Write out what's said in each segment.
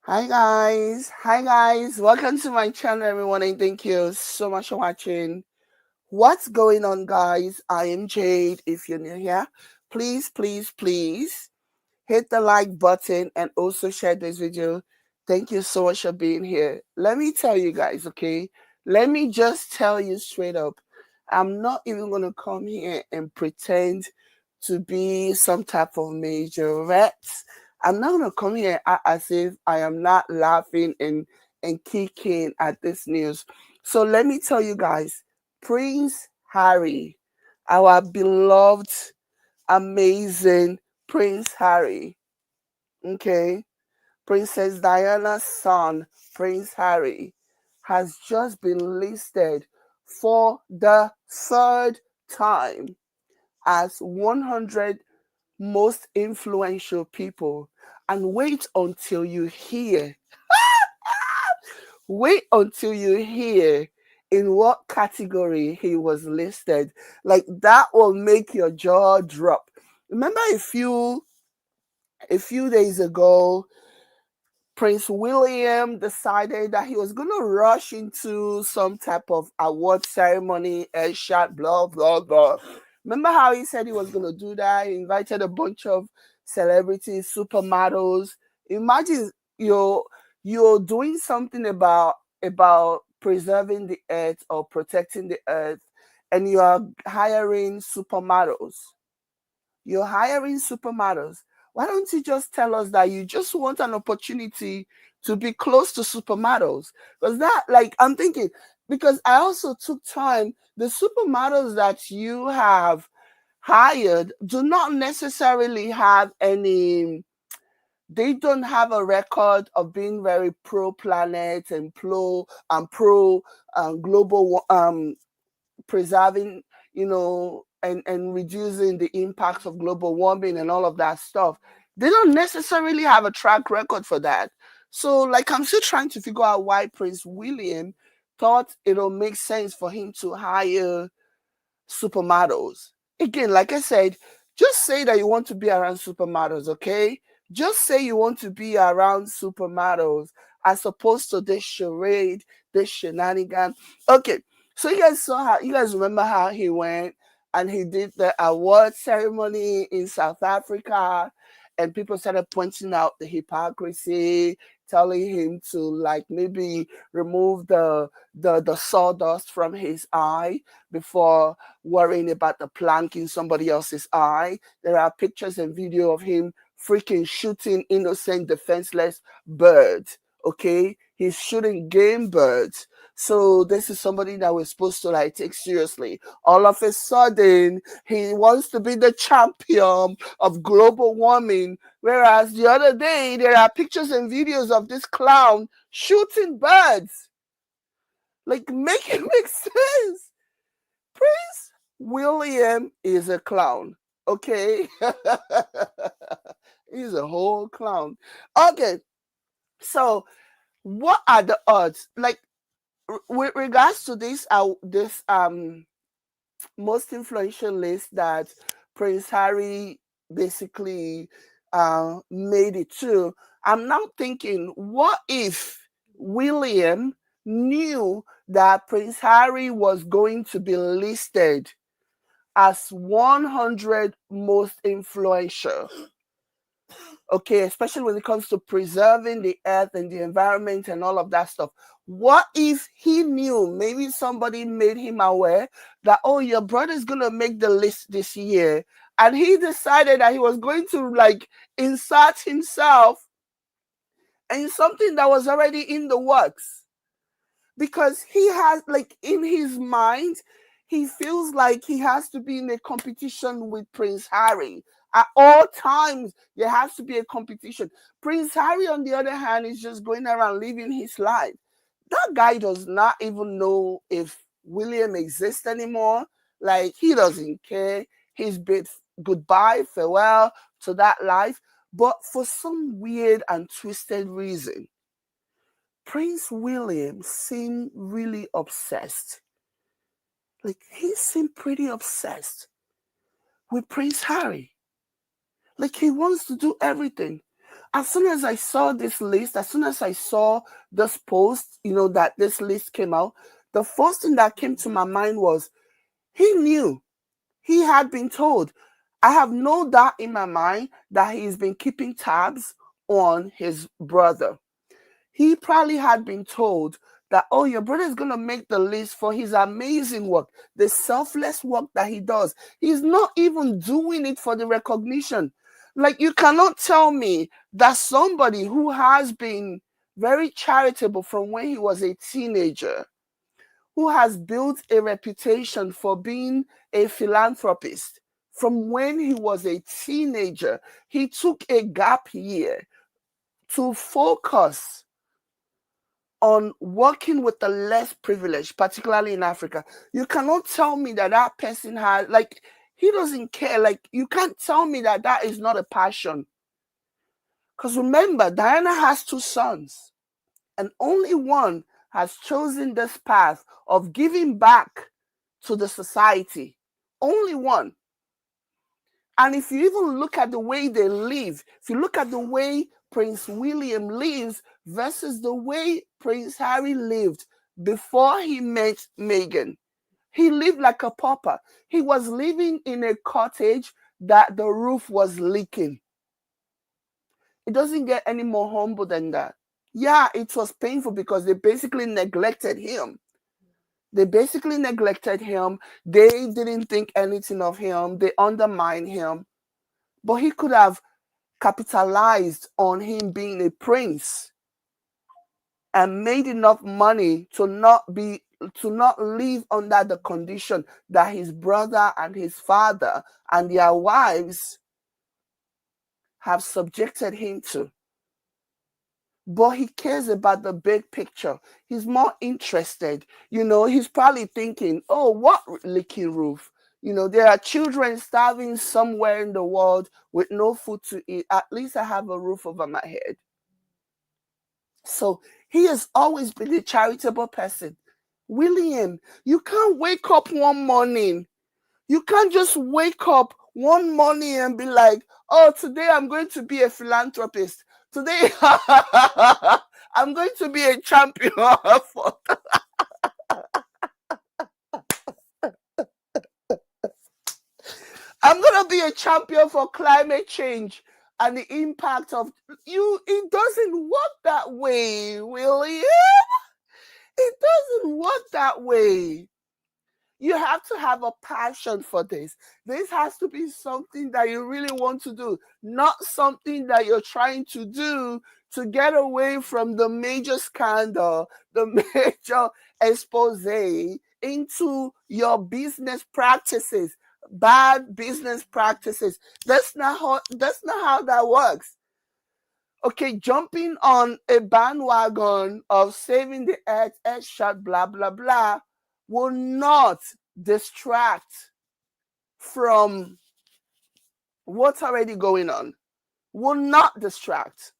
Hi guys, welcome to my channel everyone, and thank you so much for watching. What's going on, guys? I am Jade. If you're new here, please hit the like button and also share this video. Thank you so much for being here. Let me tell you guys, okay? Let me just tell you straight up. I'm not even going to come here and pretend to be some type of majorette. I'm not going to come here as if I am not laughing and kicking at this news. So let me tell you guys, Prince Harry, our beloved, amazing Prince Harry, okay? Princess Diana's son, Prince Harry, has just been listed for the third time as 100 most influential people. And wait until you hear in what category he was listed. Like that will make your jaw drop. Remember a few days ago, Prince William decided that he was going to rush into some type of award ceremony and shot blah blah blah. Remember how he said he was going to do that? He invited a bunch of celebrities, supermodels. Imagine you're you're doing something about preserving the earth or protecting the earth, and you are hiring supermodels. You're hiring supermodels. Why don't you just tell us that you just want an opportunity to be close to supermodels? Because I'm thinking, because I also took time, the supermodels that you have hired do not necessarily have they don't have a record of being very pro planet and pro global preserving, and reducing the impacts of global warming and all of that stuff. They don't necessarily have a track record for that. So, like, I'm still trying to figure out why Prince William thought it'll make sense for him to hire supermodels. Again, like I said, just say that you want to be around supermodels, okay? Just say you want to be around supermodels as opposed to this charade, this shenanigan. Okay, so you guys remember how he went and he did the award ceremony in South Africa, and people started pointing out the hypocrisy, telling him to like maybe remove the sawdust from his eye before worrying about the plank in somebody else's eye. There are pictures and video of him freaking shooting innocent, defenseless birds. Okay, he's shooting game birds. So this is somebody that we're supposed to like take seriously. All of a sudden, he wants to be the champion of global warming, whereas the other day there are pictures and videos of this clown shooting birds. Like, make it make sense. Prince William is a clown. Okay. He's a whole clown. Okay. So what are the odds? Like, with regards to this most influential list that Prince Harry basically made it to, I'm now thinking, what if William knew that Prince Harry was going to be listed as 100 most influential? Okay, especially when it comes to preserving the earth and the environment and all of that stuff. What if he knew, maybe somebody made him aware that, oh, your brother's gonna make the list this year, and he decided that he was going to like insert himself in something that was already in the works, because he has, like, in his mind, he feels like he has to be in a competition with Prince Harry. At all times, there has to be a competition. Prince Harry, on the other hand, is just going around living his life. That guy does not even know if William exists anymore. Like, he doesn't care. He's bid goodbye, farewell to that life. But for some weird and twisted reason, Prince William seemed really obsessed. Like, he seemed pretty obsessed with Prince Harry. Like, he wants to do everything. as soon as I saw this list, as soon as I saw this post, that this list came out, the first thing that came to my mind was he knew. He had been told. I have no doubt in my mind that he's been keeping tabs on his brother. He probably had been told that, oh, your brother is going to make the list for his amazing work, the selfless work that he does. He's not even doing it for the recognition. Like, you cannot tell me that somebody who has been very charitable from when he was a teenager, who has built a reputation for being a philanthropist from when he was a teenager, he took a gap year to focus on working with the less privileged, particularly in Africa. You cannot tell me that that person has, like, he doesn't care. Like, you can't tell me that that is not a passion. Because remember, Diana has 2 sons, and only one has chosen this path of giving back to the society. Only one. And if you even look at the way they live, if you look at the way Prince William lives versus the way Prince Harry lived before he met Meghan, he lived like a pauper. He was living in a cottage that the roof was leaking. It doesn't get any more humble than that. Yeah, it was painful because they basically neglected him. They basically neglected him. They didn't think anything of him. They undermined him. But he could have capitalized on him being a prince and made enough money to not live under the condition that his brother and his father and their wives have subjected him to. But he cares about the big picture. He's more interested. He's probably thinking, oh, what leaking roof? There are children starving somewhere in the world with no food to eat. At least I have a roof over my head. So he has always been a charitable person. William, you can't wake up one morning. You can't just wake up one morning and be like, oh, today I'm going to be a philanthropist. Today I'm going to be a champion for I'm going to be a champion for climate change and the impact of you. It doesn't work that way, William. It doesn't work that way. You have to have a passion for this. This has to be something that you really want to do, not something that you're trying to do to get away from the major scandal, the major expose into your business practices, bad business practices. That's not how that works. Okay, jumping on a bandwagon of saving the earth shot, blah, blah, blah, will not distract from what's already going on. Will not distract.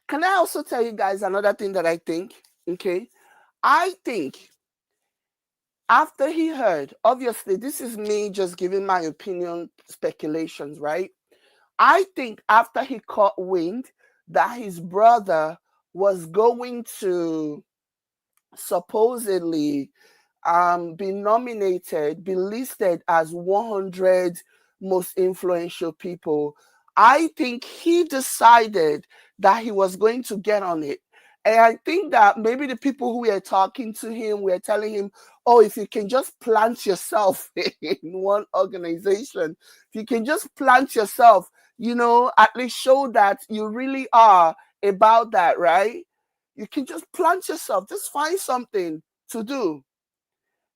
Can I also tell you guys another thing that I think? Okay, I think after he heard, obviously, this is me just giving my opinion, speculations, right? I think after he caught wind that his brother was going to supposedly be nominated, be listed as 100 most influential people, I think he decided that he was going to get on it. And I think that maybe the people who were talking to him were telling him, oh, if you can just plant yourself in one organization, if you can just plant yourself, at least show that you really are about that, right? You can just plant yourself, just find something to do.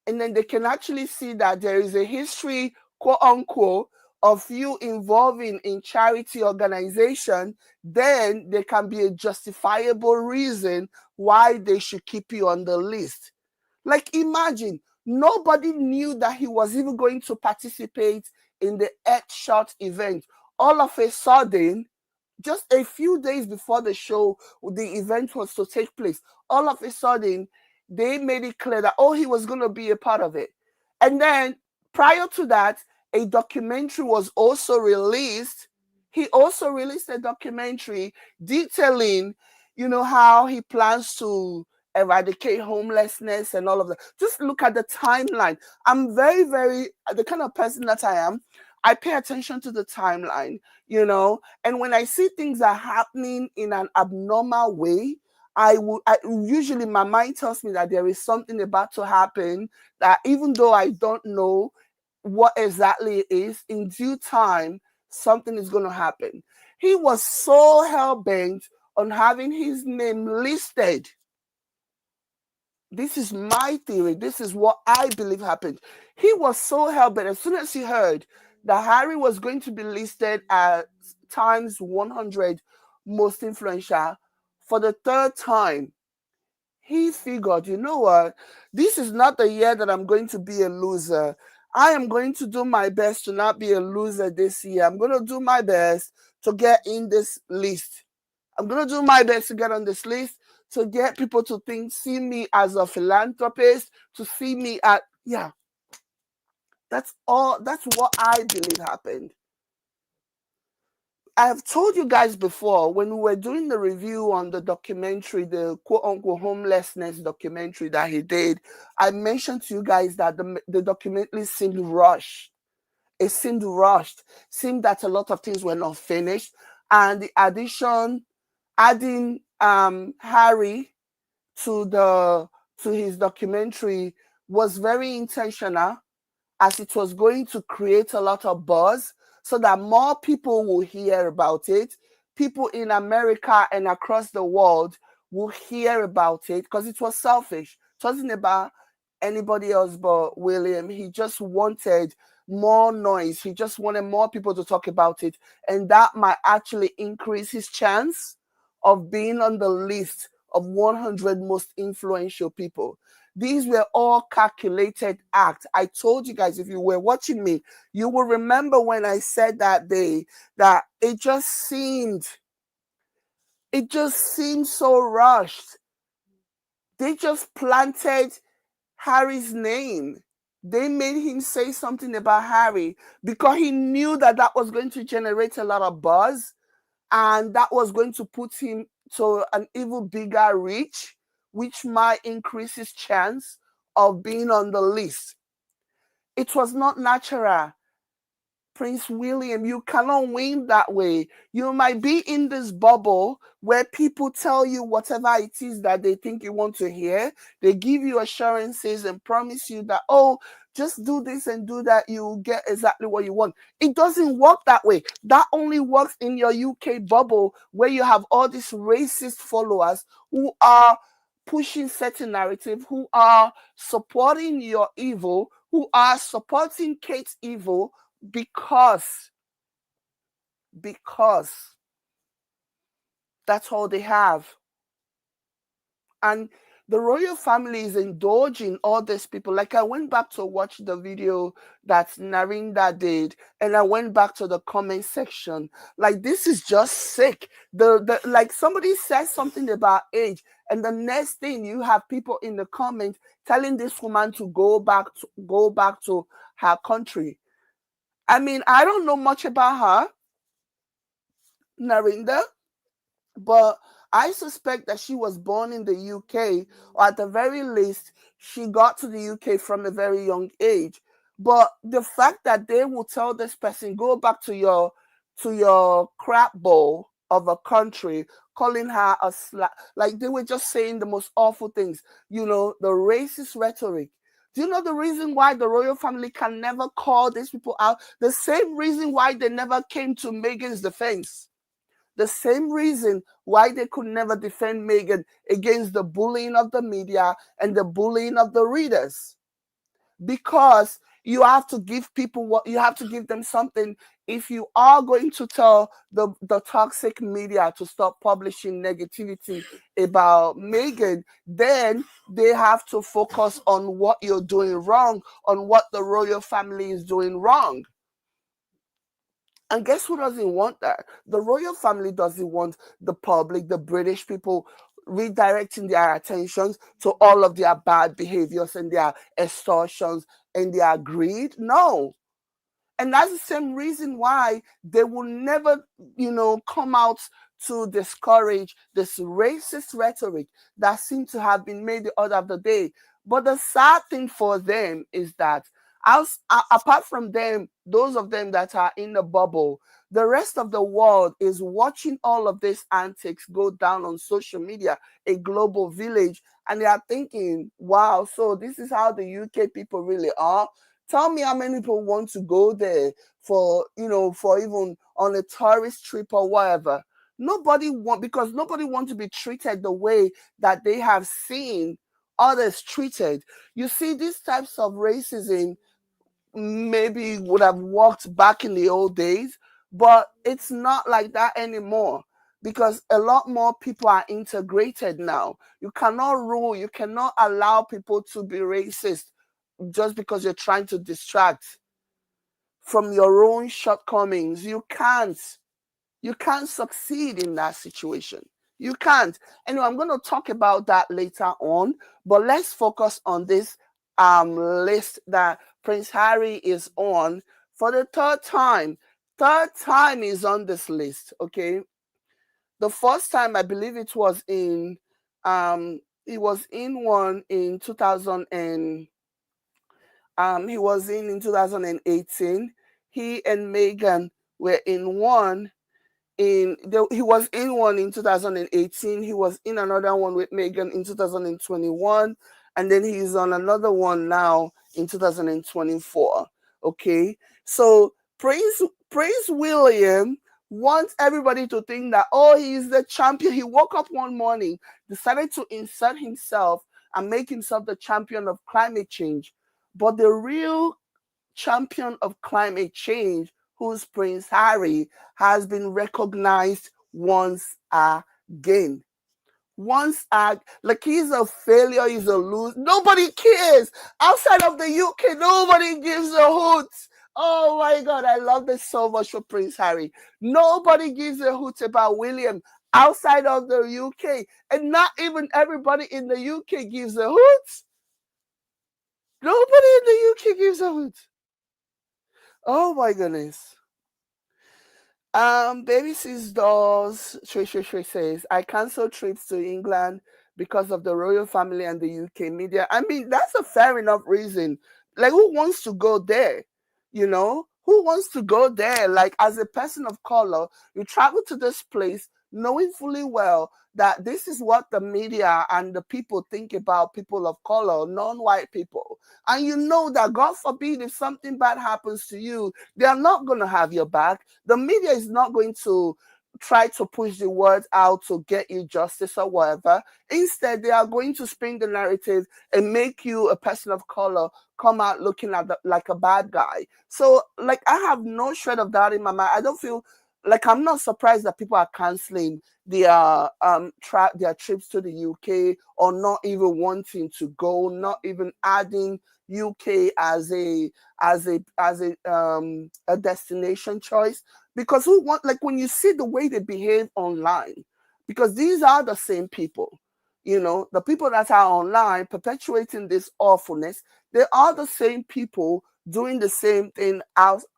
And then they can actually see that there is a history, quote unquote, of you involving in charity organization, then there can be a justifiable reason why they should keep you on the list. Like, imagine, nobody knew that he was even going to participate in the Earthshot event. All of a sudden, just a few days before the show, the event was to take place, all of a sudden, they made it clear that, oh, he was going to be a part of it. And then prior to that, a documentary was also released He also released a documentary detailing, how he plans to eradicate homelessness and all of that. Just look at the timeline. I'm very, very, the kind of person that I am, I pay attention to the timeline, and when I see things are happening in an abnormal way, usually my mind tells me that there is something about to happen, that even though I don't know what exactly it is, in due time, something is going to happen. He was so hell bent on having his name listed. This is my theory. This is what I believe happened. He was so hell bent, as soon as he heard that Harry was going to be listed as Times 100 most influential for the third time, he figured, you know what? This is not the year that I'm going to be a loser. I am going to do my best to not be a loser this year. I'm going to do my best to get in this list. I'm going to do my best to get on this list, to get people to see me as a philanthropist, to see me at, yeah. That's all. That's what I believe happened. I have told you guys before, when we were doing the review on the documentary, the quote unquote homelessness documentary that he did, I mentioned to you guys that the documentary seemed rushed. It seemed rushed, seemed that a lot of things were not finished. And the adding Harry to his documentary was very intentional, as it was going to create a lot of buzz so that more people will hear about it. People in America and across the world will hear about it, because it was selfish. It wasn't about anybody else but William. He just wanted more noise. He just wanted more people to talk about it. And that might actually increase his chance of being on the list of 100 most influential people. These were all calculated acts. I told you guys, if you were watching me, you will remember when I said that day that it just seemed so rushed. They just planted Harry's name. They made him say something about Harry because he knew that that was going to generate a lot of buzz, and that was going to put him to an even bigger reach, which might increase his chance of being on the list. It was not natural. Prince William, you cannot win that way. You might be in this bubble where people tell you whatever it is that they think you want to hear. They give you assurances and promise you that, oh, just do this and do that, you will get exactly what you want. It doesn't work that way. That only works in your UK bubble, where you have all these racist followers who are pushing certain narrative, who are supporting your evil, who are supporting Kate's evil, because that's all they have. And the royal family is indulging all these people. Like, I went back to watch the video that Narinda did, and I went back to the comment section. Like, this is just sick. Like, somebody says something about age, and the next thing, you have people in the comments telling this woman to go back to her country. I mean, I don't know much about her, Narinda, but I suspect that she was born in the UK, or at the very least, she got to the UK from a very young age. But the fact that they will tell this person, go back to your crap bowl of a country, calling her a like, they were just saying the most awful things, the racist rhetoric. Do you know the reason why the royal family can never call these people out? The same reason why they never came to Meghan's defense. The same reason why they could never defend Meghan against the bullying of the media and the bullying of the readers. Because you have to give people you have to give them something. If you are going to tell the toxic media to stop publishing negativity about Meghan, then they have to focus on what you're doing wrong, on what the royal family is doing wrong. And guess who doesn't want that? The royal family doesn't want the public, the British people, redirecting their attentions to all of their bad behaviors and their extortions and their greed. No. And that's the same reason why they will never, come out to discourage this racist rhetoric that seems to have been made the order of the day. But the sad thing for them is that, apart from them, those of them that are in the bubble, the rest of the world is watching all of these antics go down on social media, a global village, and they are thinking, wow, so this is how the UK people really are. Tell me how many people want to go there for, for even on a tourist trip or whatever. Because nobody want to be treated the way that they have seen others treated. You see, these types of racism maybe would have worked back in the old days, but it's not like that anymore because a lot more people are integrated now. You cannot allow people to be racist just because you're trying to distract from your own shortcomings. You can't succeed in that situation. You can't. Anyway, I'm going to talk about that later on, but let's focus on this list that Prince Harry is on for the third time. Third time he's on this list, okay? The first time I believe he was in one in 2000 and he was in 2018. He and Meghan were in one he was in one in 2018. He was in another one with Meghan in 2021, and then he's on another one now in 2024. Okay, so Prince William wants everybody to think that, oh, he's the champion. He woke up one morning, decided to insert himself and make himself the champion of climate change, but the real champion of climate change, who's Prince Harry, has been recognized once again. Like he's a failure, he's a loser. Nobody cares. Outside of the UK, nobody gives a hoot. Oh my God, I love this so much for Prince Harry. Nobody gives a hoot about William outside of the UK. And not even everybody in the UK gives a hoot. Nobody in the UK gives a hoot. Oh my goodness. Baby Sis Dolls, Shay says, I cancelled trips to England because of the royal family and the UK media. I mean, that's a fair enough reason. Like, who wants to go there? Who wants to go there? Like, as a person of color, you travel to this place knowing fully well that this is what the media and the people think about people of color, non-white people. And you know that, God forbid, if something bad happens to you, they are not going to have your back. The media is not going to try to push the word out to get you justice or whatever. Instead, they are going to spin the narrative and make you, a person of color, come out looking like a bad guy. So, like, I have no shred of doubt in my mind. I don't feel like, I'm not surprised that people are canceling their trips to the UK, or not even wanting to go, not even adding UK as a destination choice. Because like, when you see the way they behave online, because these are the same people, the people that are online perpetuating this awfulness, they are the same people doing the same thing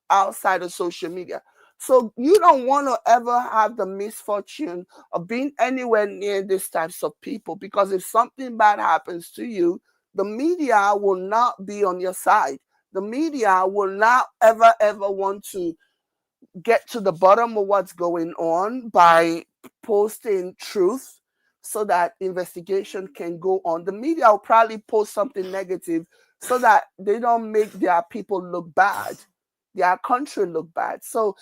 outside of social media. So you don't want to ever have the misfortune of being anywhere near these types of people, because if something bad happens to you, the media will not be on your side. The media will not ever want to get to the bottom of what's going on by posting truth so that investigation can go on. The media will probably post something negative so that they don't make their people look bad, their country look bad. So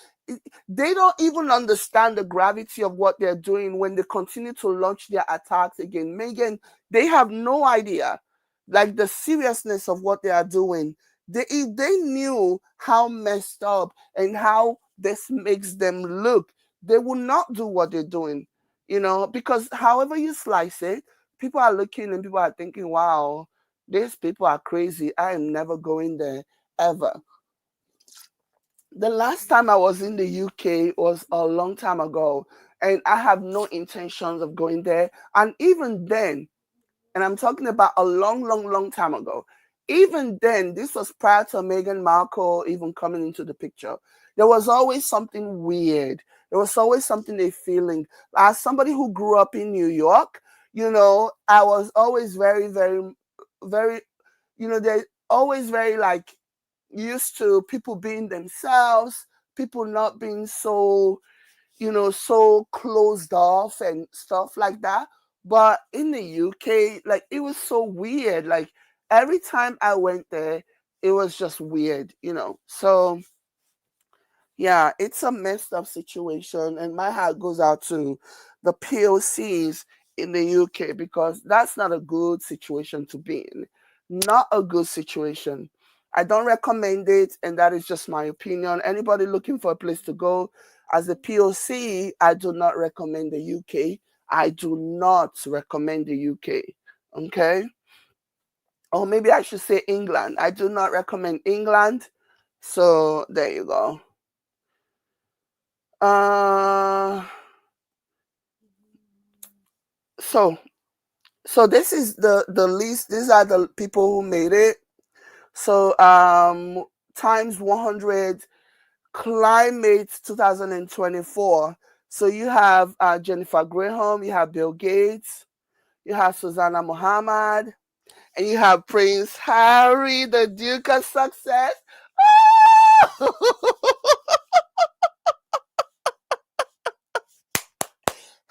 they don't even understand the gravity of what they're doing when they continue to launch their attacks again. Megan, they have no idea, like, the seriousness of what they are doing. If they knew how messed up and how this makes them look, they will not do what they're doing, because however you slice it, people are looking and people are thinking, wow, these people are crazy. I am never going there ever. The last time I was in the UK was a long time ago, and I have no intentions of going there. And even then, and I'm talking about a long time ago, even then, this was prior to Meghan Markle even coming into the picture. There was always something weird. There was always something they feeling. As somebody who grew up in New York, I was always very, very, very, they're always very like used to people being themselves, people not being so so closed off and stuff like that. But in the UK, like it was so weird. Like every time I went there, it was just weird. So yeah, it's a messed up situation, and my heart goes out to the POCs in the UK because that's not a good situation to be in. Not a good situation. I don't recommend it, and that is just my opinion. Anybody looking for a place to go as a POC, I do not recommend the UK. I do not recommend the UK. Okay? Or maybe I should say England. I do not recommend England. So there you go. Uh, so this is the list. These are the people who made it. So times 100 climate 2024. So you have Jennifer Graham, you have Bill Gates, you have Susanna Muhammad, and you have Prince Harry, the Duke of Success.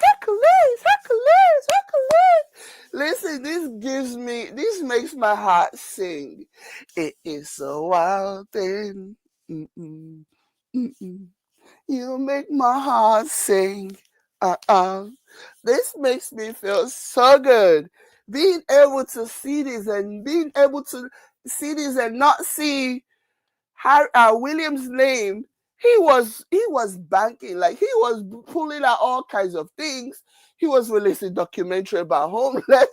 Hercules, Hercules, Hercules. Listen, this makes my heart sing. It is a wild thing. Mm-mm, mm-mm. You make my heart sing. Uh-uh. This makes me feel so good. Being able to see this and being able to see this and not see William's name, he was banking, like he was pulling out all kinds of things. He was releasing documentary about homelessness.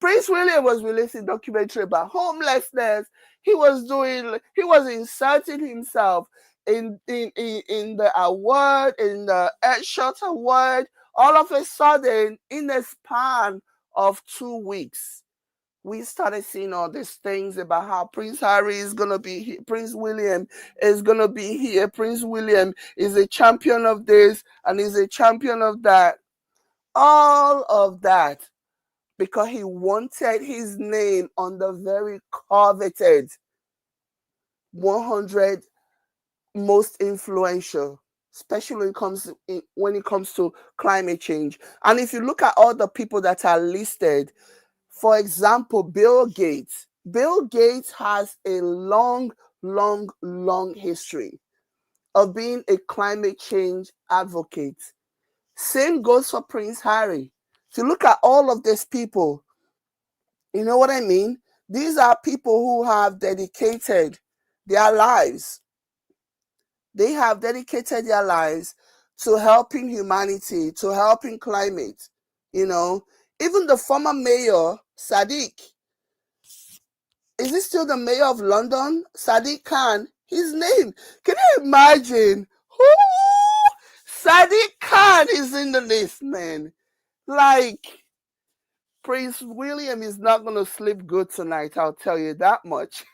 Prince William was releasing documentary about homelessness. He was inserting himself in the award, in the Headshot Award, all of a sudden in a span of 2 weeks we started seeing all these things about how Prince Harry is gonna be here, Prince William is gonna be here, Prince William is a champion of this and is a champion of that. All of that because he wanted his name on the very coveted 100 most influential, especially when it comes to climate change. And if you look at all the people that are listed, for example, Bill Gates. Bill Gates has a long, long, long history of being a climate change advocate. Same goes for Prince Harry. If you look at all of these people, you know what I mean? These are people who have dedicated their lives. They have dedicated their lives to helping humanity, to helping climate. You know, even the former mayor, Sadiq, is he still the mayor of London? Sadiq Khan, his name. Can you imagine? Ooh, Sadiq Khan is in the list, man. Like, Prince William is not going to sleep good tonight, I'll tell you that much.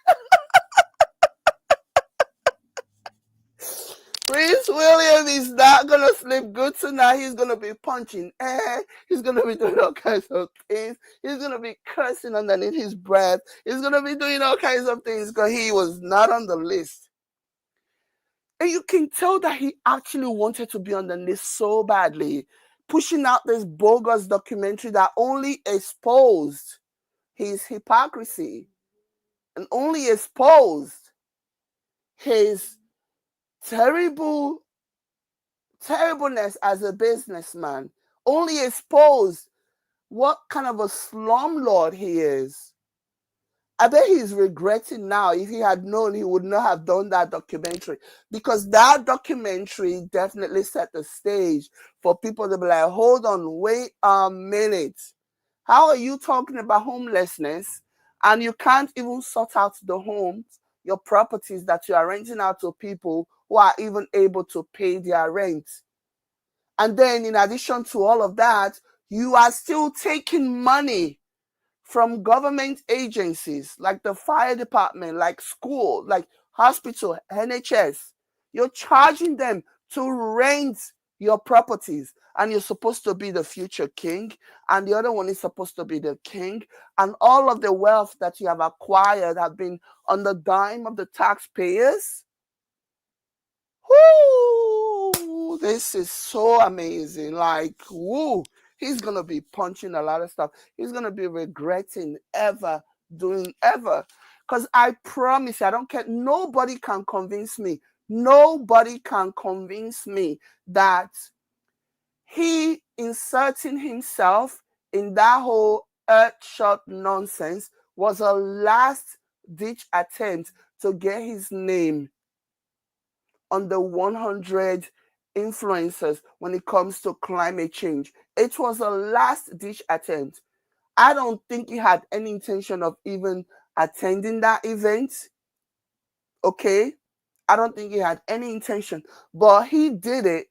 Prince William is not gonna sleep good tonight. He's gonna be punching air. He's gonna be doing all kinds of things. He's gonna be cursing underneath his breath. He's gonna be doing all kinds of things because he was not on the list. And you can tell that he actually wanted to be on the list so badly, pushing out this bogus documentary that only exposed his hypocrisy and only exposed his terribleness as a businessman, only exposed what kind of a slumlord he is. I bet he's regretting now. If he had known, he would not have done that documentary because that documentary definitely set the stage for people to be like, hold on, wait a minute. How are you talking about homelessness and you can't even sort out the homes, your properties that you are renting out to people who are even able to pay their rent? And then in addition to all of that, you are still taking money from government agencies like the fire department, like school, like hospital, NHS. You're charging them to rent your properties, and you're supposed to be the future king, and the other one is supposed to be the king, and all of the wealth that you have acquired have been on the dime of the taxpayers. Whoo! This is so amazing. Like, whoo! He's gonna be punching a lot of stuff. He's gonna be regretting ever doing ever. Because I promise you, I don't care. Nobody can convince me. Nobody can convince me that he inserting himself in that whole earthshot nonsense was a last ditch attempt to get his name on the 100 influencers when it comes to climate change. It was a last ditch attempt. I don't think he had any intention of even attending that event. Okay? I don't think he had any intention, but he did it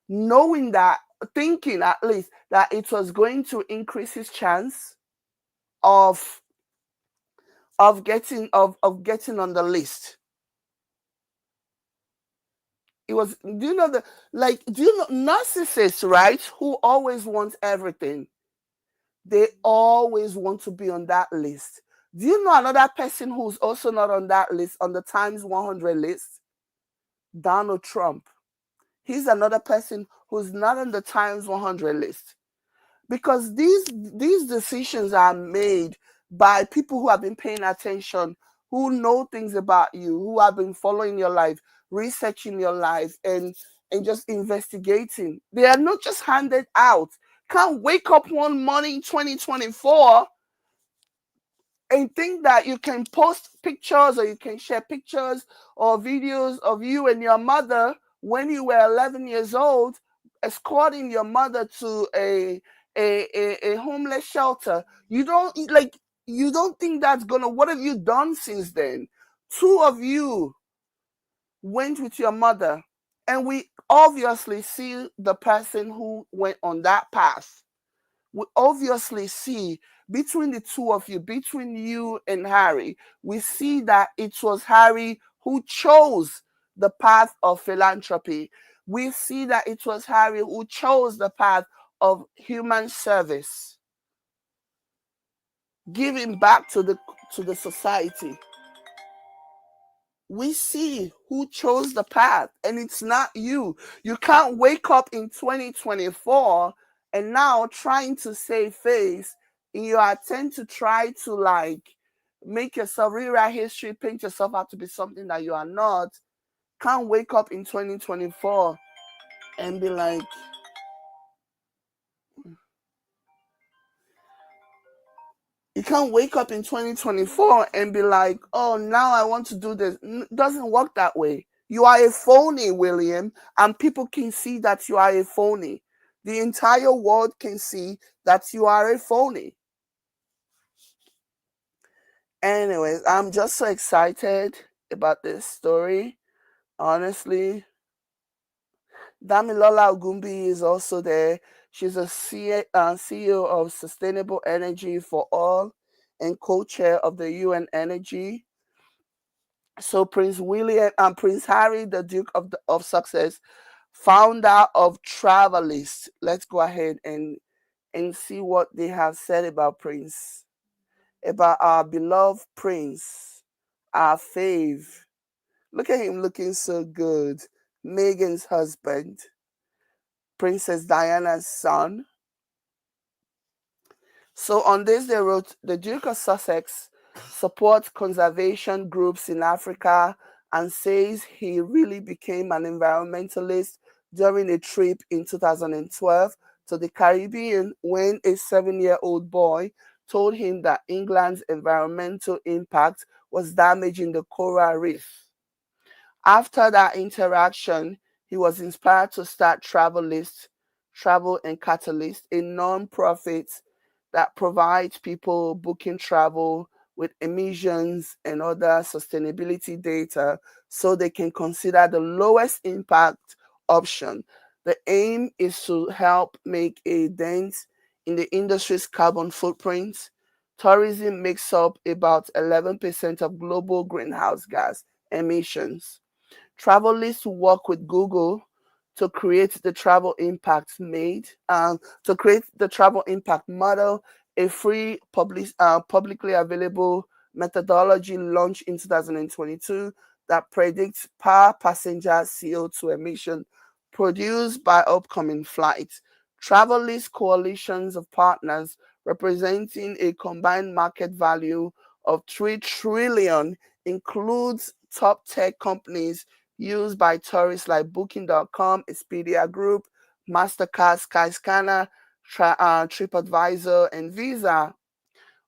knowing that, thinking at least that it was going to increase his chance of getting on the list. It was, do you know, the like, do you know narcissists, right, who always want everything? They always want to be on that list. Do you know another person who's also not on that list, on the Times 100 list? Donald Trump. He's another person who's not on the Times 100 list, because these decisions are made by people who have been paying attention, who know things about you, who have been following your life, researching your life, and just investigating. They are not just handed out. Can't wake up one morning in 2024 and think that you can post pictures or you can share pictures or videos of you and your mother when you were 11 years old, escorting your mother to a homeless shelter. You don't think that's gonna, what have you done since then? Two of you went with your mother, and we obviously see the person who went on that path. We obviously see, between the two of you, between you and Harry, we see that it was Harry who chose the path of philanthropy. We see that it was Harry who chose the path of human service, giving back to the society. We see who chose the path, and it's not you. You can't wake up in 2024 and now trying to save face in your attempt to try to like make yourself rewrite history, paint yourself out to be something that you are not. Can't wake up in 2024 and be like, you can't wake up in 2024 and be like, oh, now I want to do this. It doesn't work that way. You are a phony, William, and people can see that you are a phony. The entire world can see that you are a phony. Anyways, I'm just so excited about this story. Honestly, Damilola Ogumbi is also there. She's a CEO of Sustainable Energy for All and co-chair of the UN Energy. So Prince William and Prince Harry, the Duke of Sussex, founder of Travelist. Let's go ahead and see what they have said about Prince, about our beloved Prince, our fave. Look at him looking so good. Meghan's husband, Princess Diana's son. So on this, they wrote, the Duke of Sussex supports conservation groups in Africa and says he really became an environmentalist during a trip in 2012 to the Caribbean when a 7-year-old boy told him that England's environmental impact was damaging the coral reef. After that interaction, he was inspired to start Travel and Catalyst, a non-profit that provides people booking travel with emissions and other sustainability data so they can consider the lowest impact option. The aim is to help make a dent in the industry's carbon footprint Tourism makes up about 11% of global greenhouse gas emissions. Travelers work with Google to create the travel impact to create the travel impact model, a free publicly available methodology launched in 2022 that predicts per passenger CO2 emission produced by upcoming flights. Travelers coalitions of partners representing a combined market value of 3 trillion includes top tech companies used by tourists like Booking.com, Expedia Group, MasterCard, Skyscanner, TripAdvisor, and Visa.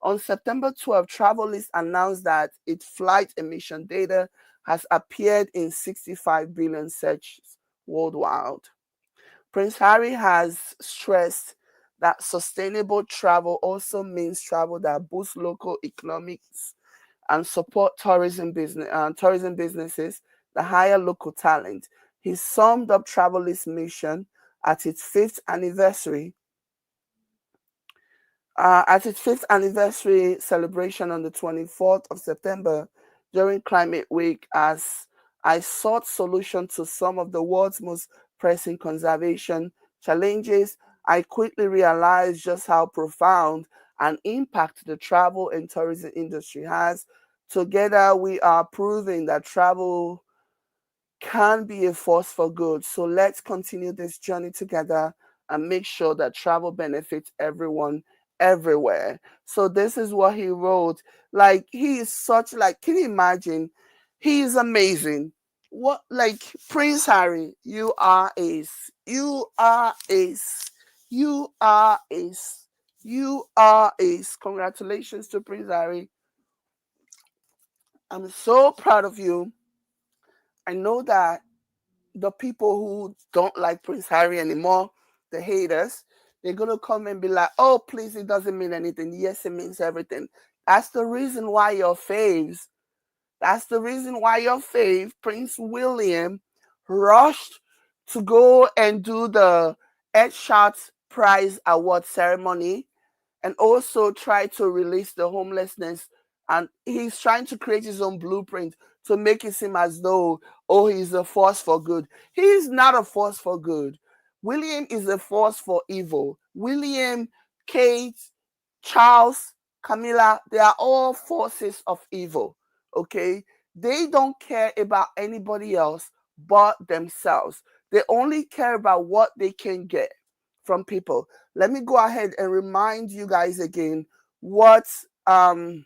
On September 12, Travelist announced that its flight emission data has appeared in 65 billion searches worldwide. Prince Harry has stressed that sustainable travel also means travel that boosts local economics and support tourism businesses that hire local talent. He summed up Travelist mission at its fifth anniversary celebration on the 24th of September during Climate Week as I sought solutions to some of the world's most pressing conservation challenges. I quickly realized just how profound an impact the travel and tourism industry has. Together, we are proving that travel can be a force for good. So let's continue this journey together and make sure that travel benefits everyone everywhere. So this is what he wrote. Like he is such like can you imagine? He is amazing. What like Prince Harry, you are ace. You are ace. You are ace. You are ace. Congratulations to Prince Harry. I'm so proud of you. I know that the people who don't like Prince Harry anymore, the haters, they're gonna come and be like, "Oh, please, it doesn't mean anything." Yes, it means everything. That's the reason why your faves. That's the reason why your fave, Prince William, rushed to go and do the Headshot Prize Award ceremony and also try to release the homelessness. And he's trying to create his own blueprint to make it seem as though, oh, he's a force for good. He is not a force for good. William is a force for evil. William, Kate, Charles, Camilla, they are all forces of evil. Okay? They don't care about anybody else but themselves. They only care about what they can get from people. Let me go ahead and remind you guys again what um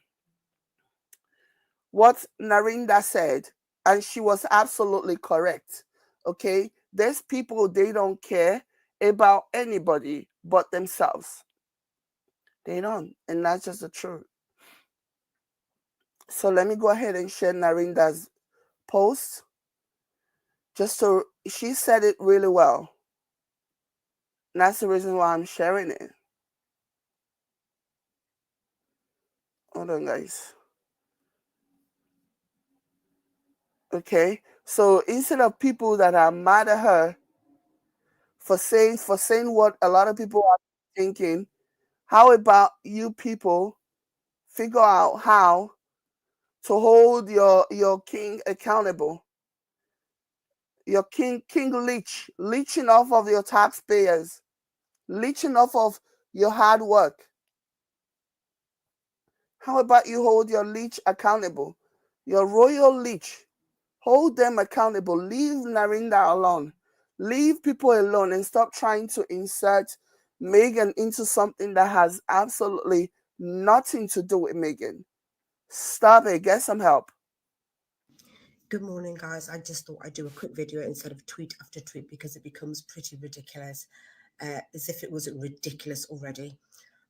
what Narinda said, and she was absolutely correct. Okay, there's people they don't care about anybody but themselves. They don't, and that's just the truth. So let me go ahead and share Narinda's post. Just so she said it really well. And that's the reason why I'm sharing it. Hold on, guys. Okay, so instead of people that are mad at her for saying what a lot of people are thinking, how about you people figure out how to hold your king accountable? Your king leeching off of your taxpayers, leeching off of your hard work. How about you hold your leech accountable? Your royal leech. Hold them accountable. Leave Narinda alone. Leave people alone and stop trying to insert Megan into something that has absolutely nothing to do with Megan. Stop it. Get some help. Good morning, guys. I just thought I'd do a quick video instead of tweet after tweet because it becomes pretty ridiculous, as if it wasn't ridiculous already.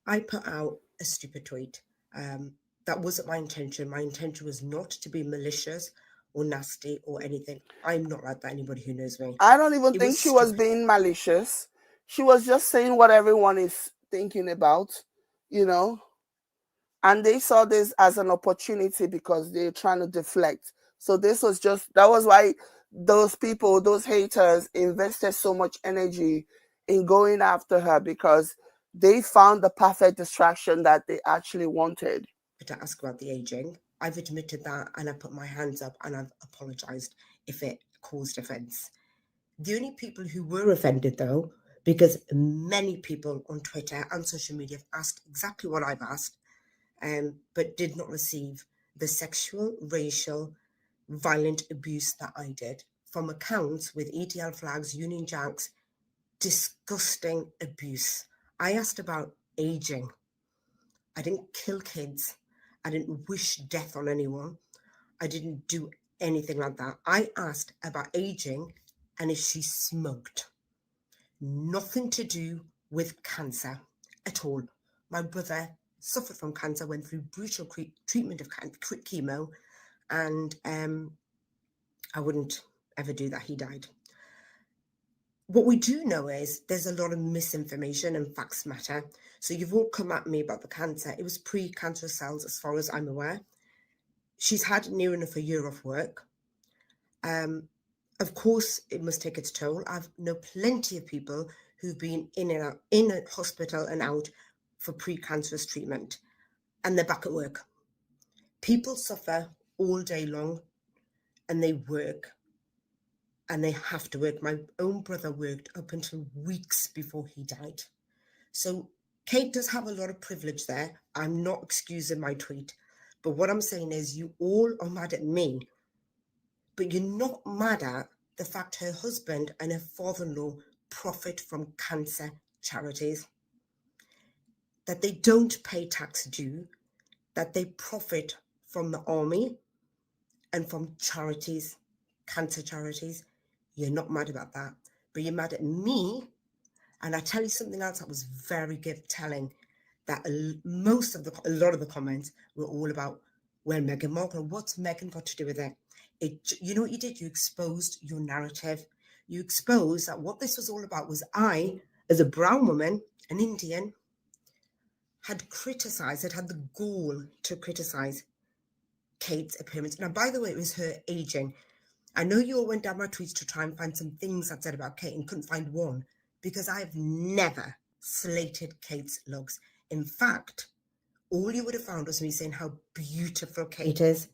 I put out a stupid tweet. That wasn't my intention. My intention was not to be malicious or nasty or anything. I'm not like that, anybody who knows me. I don't even It think was she was stupid. being malicious. She was just saying what everyone is thinking about, you know? And they saw this as an opportunity because they're trying to deflect. So this was just that was why those people, those haters, invested so much energy in going after her because They found the perfect distraction that they actually wanted. To ask about the aging. I've admitted that and I've put my hands up and I've apologised if it caused offence. The only people who were offended, though, because many people on Twitter and social media have asked exactly what I've asked, but did not receive the sexual, racial, violent abuse that I did from accounts with EDL flags, Union Jacks, disgusting abuse. I asked about aging. I didn't kill kids. I didn't wish death on anyone. I didn't do anything like that. I asked about aging and if she smoked. Nothing to do with cancer at all. My brother suffered from cancer, went through brutal treatment of chemo, and I wouldn't ever do that. He died. What we do know is there's a lot of misinformation and facts matter. So you've all come at me about the cancer. It was pre-cancerous cells as far as I'm aware. She's had near enough a year off work. Of course, it must take its toll. I know plenty of people who've been in and out, in a hospital and out for pre-cancerous treatment, and they're back at work. People suffer all day long, and they work, and they have to work. My own brother worked up until weeks before he died. So Kate does have a lot of privilege there. I'm not excusing my tweet, but what I'm saying is you all are mad at me, but you're not mad at the fact her husband and her father-in-law profit from cancer charities, that they don't pay tax due, that they profit from the army and from charities, cancer charities. You're not mad about that, but you're mad at me. And I tell you something else that was very telling, that a lot of the comments were all about, well, Meghan Markle, what's Meghan got to do with it? You know what you did? You exposed your narrative. You exposed that what this was all about was I, as a brown woman, an Indian, had had the gall to criticize Kate's appearance. Now, by the way, it was her aging. I know you all went down my tweets to try and find some things I said about Kate and couldn't find one, because I have never slated Kate's looks. In fact, all you would have found was me saying how beautiful Kate is.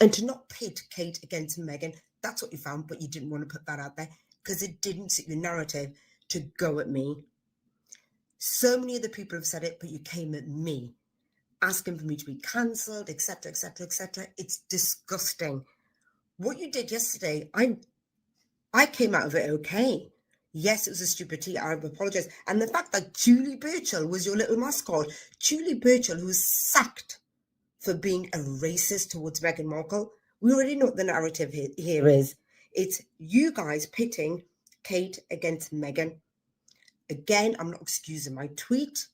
And to not pit Kate against Meghan, that's what you found, but you didn't want to put that out there because it didn't suit your narrative to go at me. So many other people have said it, but you came at me, asking for me to be cancelled, etc., etc., etc. It's disgusting. What you did yesterday, I came out of it okay. Yes, it was a stupid tweet. I apologise. And the fact that Julie Burchill was your little mascot, Julie Burchill, who was sacked for being a racist towards Meghan Markle, we already know what the narrative here is. It's you guys pitting Kate against Meghan. Again, I'm not excusing my tweet,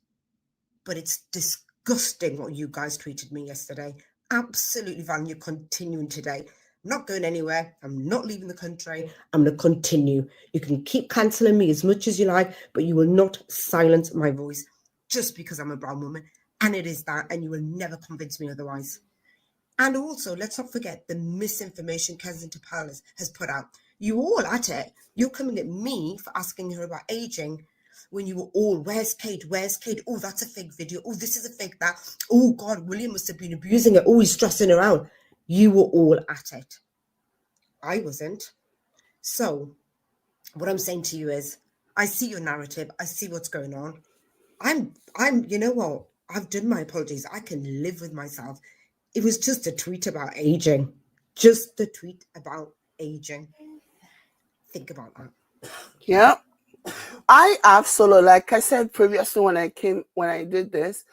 but it's disgusting what you guys tweeted me yesterday. Absolutely, Van, you're continuing today. I'm not going anywhere. I'm not leaving the country. I'm going to continue. You can keep cancelling me as much as you like, but you will not silence my voice just because I'm a brown woman. And it is that, and you will never convince me otherwise. And also, let's not forget the misinformation Kensington Palace has put out. You all at it. You're coming at me for asking her about aging when you were all, where's Kate? Where's Kate? Oh, that's a fake video. Oh, this is a fake that. Oh, God, William must have been abusing her. Oh, he's stressing her out. You were all at it. I wasn't. So what I'm saying to you is, I see your narrative. I see what's going on. You know what? I've done my apologies. I can live with myself. It was just a tweet about aging. Just the tweet about aging. Think about that. Yeah. I absolutely, like I said previously when I did this,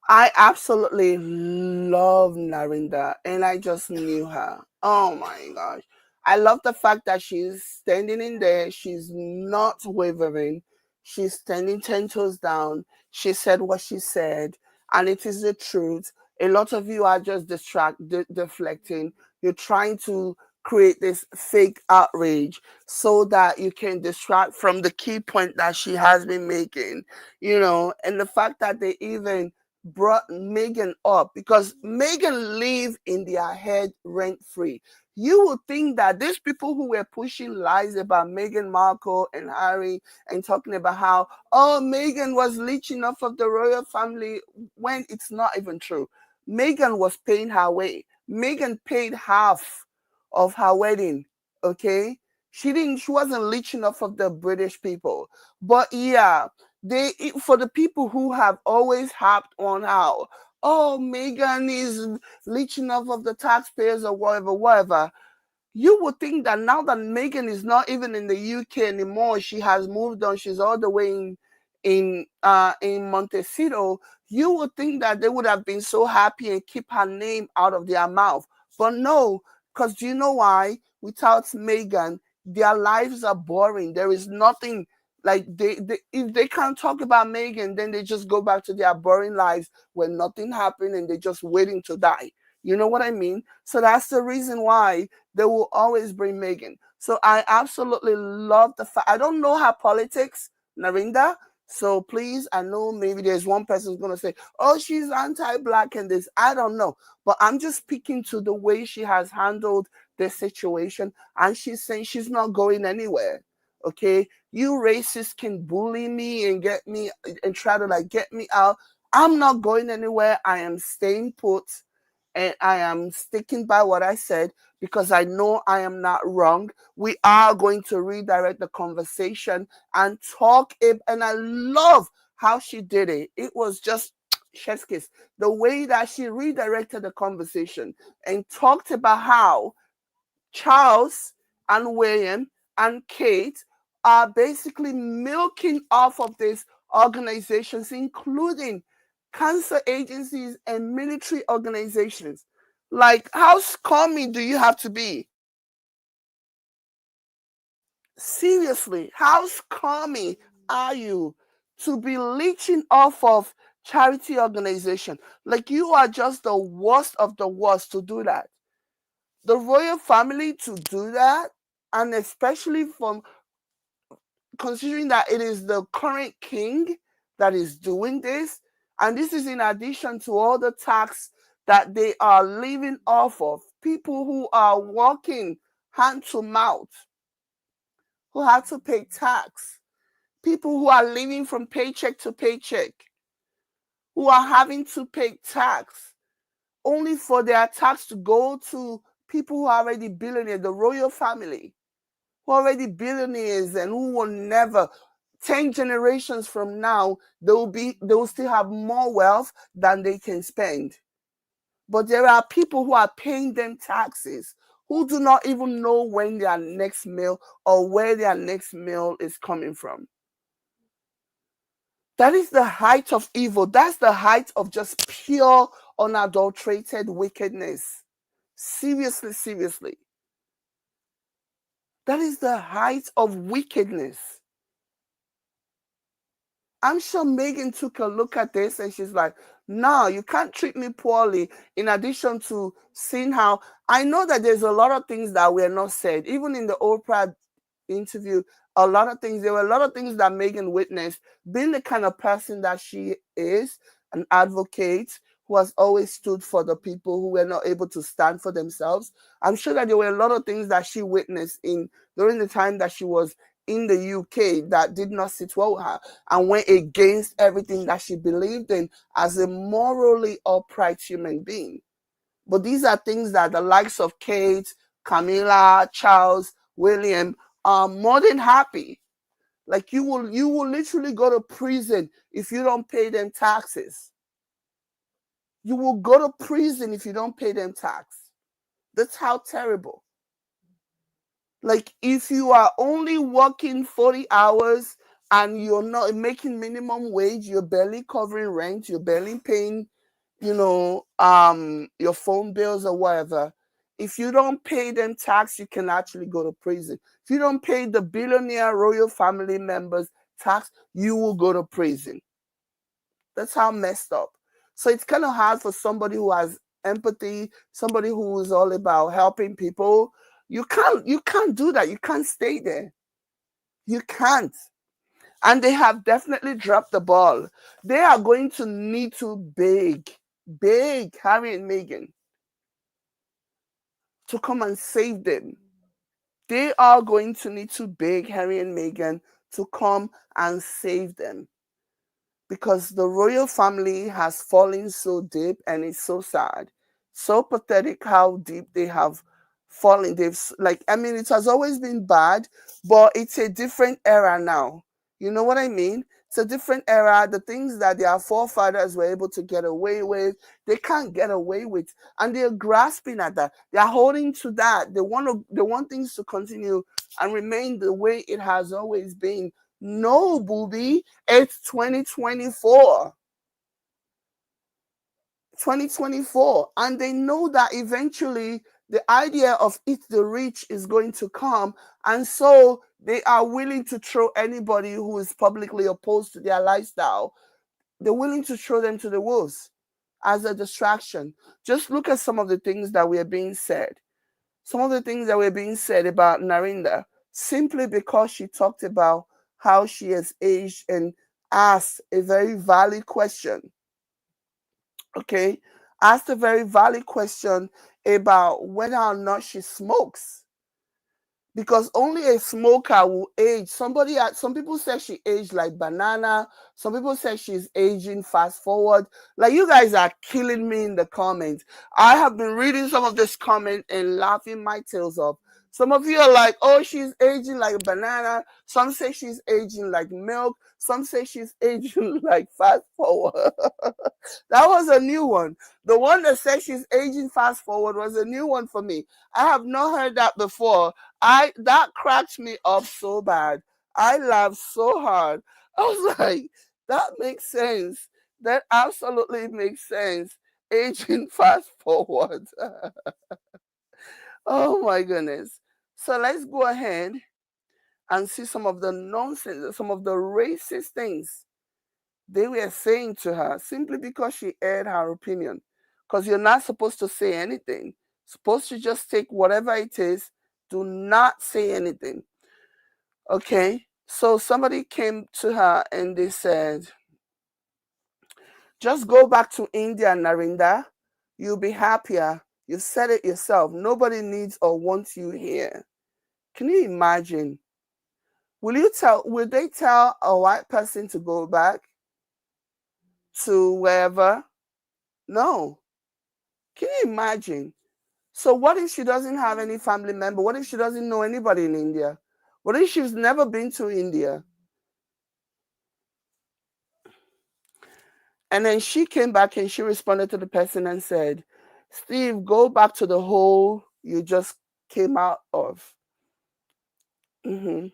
I absolutely love Narinda and I just knew her. Oh my gosh. I love the fact that she's standing in there. She's not wavering. She's standing 10 toes down. She said what she said, and it is the truth. A lot of you are just deflecting. You're trying to create this fake outrage so that you can distract from the key point that she has been making, and the fact that they even brought Megan up because Megan live in their head rent free. You would think that these people who were pushing lies about Meghan Markle and Harry and talking about how, oh, Meghan was leeching off of the royal family, when it's not even true. Meghan was paying her way. Meghan paid half of her wedding, okay? She wasn't leeching off of the British people. But yeah, for the people who have always harped on how, oh, Meghan is leeching off of the taxpayers or whatever, whatever. You would think that now that Meghan is not even in the UK anymore, she has moved on. She's all the way in Montecito. You would think that they would have been so happy and keep her name out of their mouth, but no. Because do you know why? Without Meghan, their lives are boring. There is nothing like they if they can't talk about Meghan, then they just go back to their boring lives where nothing happened and they're just waiting to die. You know what I mean? So that's the reason why they will always bring Meghan. So I absolutely love the fact. I don't know her politics, Narinda. So please, I know maybe there's one person who's gonna say, "Oh, she's anti-black and this." I don't know, but I'm just speaking to the way she has handled this situation, and she's saying she's not going anywhere. Okay, you racists can bully me and get me and try to like get me out. I'm not going anywhere. I am staying put and I am sticking by what I said because I know I am not wrong. We are going to redirect the conversation and talk it. And I love how she did it. It was just chef's kiss. The way that she redirected the conversation and talked about how Charles and William and Kate are basically milking off of these organizations, including cancer agencies and military organizations. Like, how scummy do you have to be? Seriously, how scummy are you to be leeching off of charity organization? Like, you are just the worst of the worst to do that. The royal family to do that, and especially from considering that it is the current king that is doing this, and this is in addition to all the tax that they are living off of. People who are working hand to mouth, who have to pay tax, people who are living from paycheck to paycheck, who are having to pay tax only for their tax to go to people who are already billionaires, the royal family, who are already billionaires and who will never 10 generations from now they will still have more wealth than they can spend. But there are people who are paying them taxes who do not even know when their next meal or where their next meal is coming from. That is the height of evil. That's the height of just pure unadulterated wickedness. Seriously, seriously. That is the height of wickedness. I'm sure Megan took a look at this and she's like, no, you can't treat me poorly. In addition to seeing how I know that there's a lot of things that were not said, even in the Oprah interview, a lot of things, there were a lot of things that Megan witnessed, being the kind of person that she is, an advocate who has always stood for the people who were not able to stand for themselves. I'm sure that there were a lot of things that she witnessed in during the time that she was in the UK that did not sit well with her and went against everything that she believed in as a morally upright human being. But these are things that the likes of Kate, Camilla, Charles, William are more than happy. Like you will literally go to prison if you don't pay them taxes. You will go to prison if you don't pay them tax. That's how terrible. Like if you are only working 40 hours and you're not making minimum wage, you're barely covering rent, you're barely paying, your phone bills or whatever. If you don't pay them tax, you can actually go to prison. If you don't pay the billionaire royal family members tax, you will go to prison. That's how messed up. So it's kind of hard for somebody who has empathy, somebody who is all about helping people. You can't do that. You can't stay there. You can't. And they have definitely dropped the ball. They are going to need to beg Harry and Meghan. to come and save them. They are going to need to beg Harry and Meghan to come and save them, because the royal family has fallen so deep, and it's so sad, so pathetic how deep they have fallen. They've, like, I mean, it has always been bad, but it's a different era now. You know what I mean? It's a different era. The things that their forefathers were able to get away with, they can't get away with, and they're grasping at that. They're holding to that. They want things to continue and remain the way it has always been. No, booby, it's 2024. 2024. And they know that eventually the idea of eat the rich is going to come. And so they are willing to throw anybody who is publicly opposed to their lifestyle, they're willing to throw them to the wolves as a distraction. Just look at some of the things that were being said. Some of the things that were being said about Narinda, simply because she talked about how she has aged and asked a very valid question. Okay? Asked a very valid question about whether or not she smokes, because only a smoker will age. Some people say she aged like banana. Some people say she's aging fast forward. Like, you guys are killing me in the comments. I have been reading some of this comment and laughing my tails off. Some of you are like, oh, she's aging like a banana. Some say she's aging like milk. Some say she's aging like fast forward. That was a new one. The one that says she's aging fast forward was a new one for me. I have not heard that before. I That cracked me up so bad. I laughed so hard. I was like, that makes sense. That absolutely makes sense. Aging fast forward. Oh my goodness. So let's go ahead and see some of the nonsense, some of the racist things they were saying to her simply because she aired her opinion. Because you're not supposed to say anything. Supposed to just take whatever it is. Do not say anything. Okay? So somebody came to her and they said, just go back to India, Narinda. You'll be happier. You said it yourself. Nobody needs or wants you here. Can you imagine? Will they tell a white person to go back to wherever? No. Can you imagine? So what if she doesn't have any family member? What if she doesn't know anybody in India? What if she's never been to India? And then she came back and she responded to the person and said, Steve, go back to the hole you just came out of. Mm-hmm.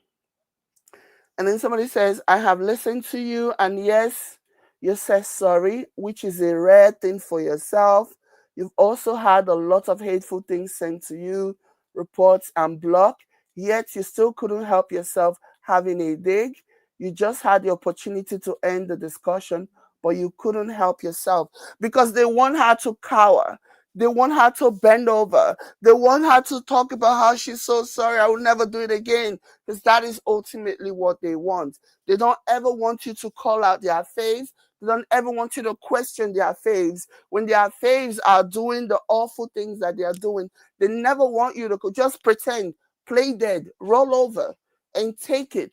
And then somebody says, I have listened to you, and yes, you said sorry, which is a rare thing for yourself. You've also had a lot of hateful things sent to you, reports and block, yet you still couldn't help yourself having a dig. You just had the opportunity to end the discussion, but you couldn't help yourself because they want her to cower. They want her to bend over. They want her to talk about how she's so sorry. I will never do it again, because that is ultimately what they want. They don't ever want you to call out their faves. They don't ever want you to question their faves. When their faves are doing the awful things that they are doing, they never want you to just pretend, play dead, roll over, and take it.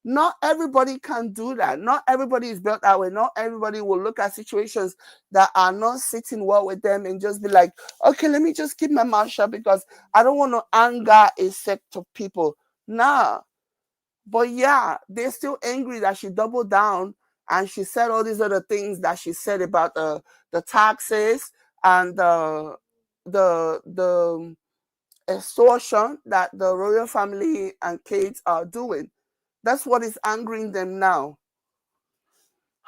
Not everybody can do that. Not everybody is built that way. Not everybody will look at situations that are not sitting well with them and just be like, okay, let me just keep my mouth shut because I don't want to anger a sect of people. Nah. But yeah, they're still angry that she doubled down and she said all these other things that she said about the taxes and the extortion that the royal family and Kate are doing. That's what is angering them now.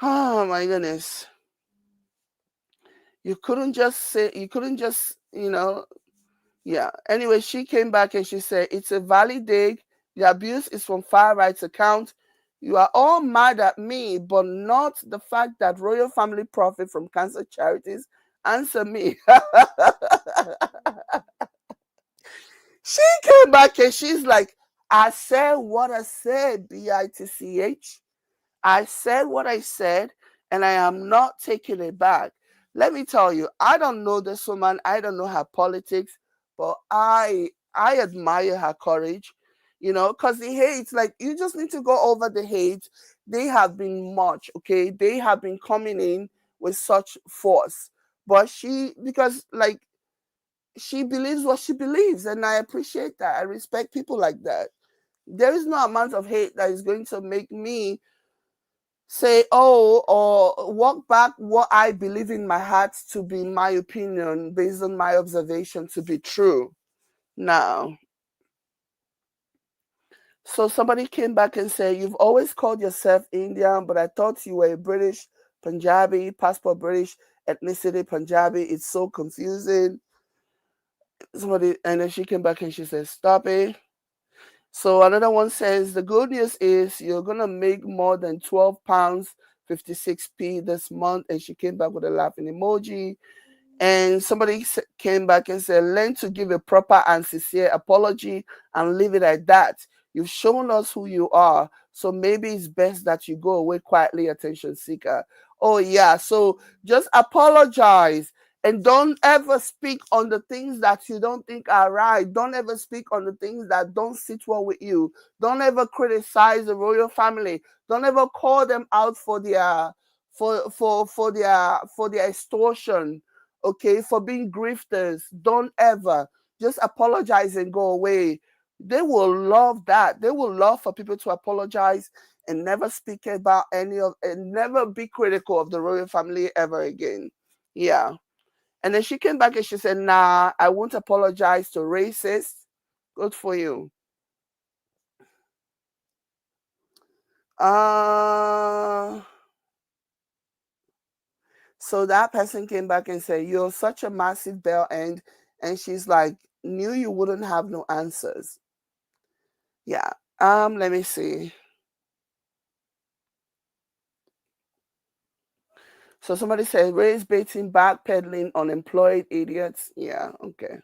Oh my goodness. You couldn't just, yeah. Anyway, she came back and she said, it's a valid dig. The abuse is from far right's account. You are all mad at me, but not the fact that royal family profit from cancer charities. Answer me. She came back and she's like, I said what I said, bitch. I said what I said, and I am not taking it back. Let me tell you, I don't know this woman. I don't know her politics, but I admire her courage, because the hate, like, you just need to go over the hate. They have been much, okay? They have been coming in with such force. But because like she believes what she believes, and I appreciate that. I respect people like that. There is no amount of hate that is going to make me say, oh, or walk back what I believe in my heart to be my opinion based on my observation to be true. Now, so somebody came back and said, you've always called yourself Indian, but I thought you were a British, Punjabi, passport British, ethnicity Punjabi. It's so confusing. Somebody, and then she came back and she said, stop it. So another one says, the good news is you're going to make more than £12 56p this month. And she came back with a laughing emoji. And somebody came back and said, learn to give a proper and sincere apology and leave it at that. You've shown us who you are. So maybe it's best that you go away quietly, attention seeker. Oh, yeah. So just apologize. And don't ever speak on the things that you don't think are right. Don't ever speak on the things that don't sit well with you. Don't ever criticize the royal family. Don't ever call them out for their for their extortion, okay, for being grifters. Don't ever. Just apologize and go away. They will love that. They will love for people to apologize and never speak about any of and never be critical of the royal family ever again. Yeah. And then she came back and she said, nah, I won't apologize to racists. Good for you. Uh so that person came back and said, you're such a massive bell end. And she's like, knew you wouldn't have no answers. Yeah. Let me see. So somebody said race baiting, backpedaling, unemployed idiots. Yeah, okay.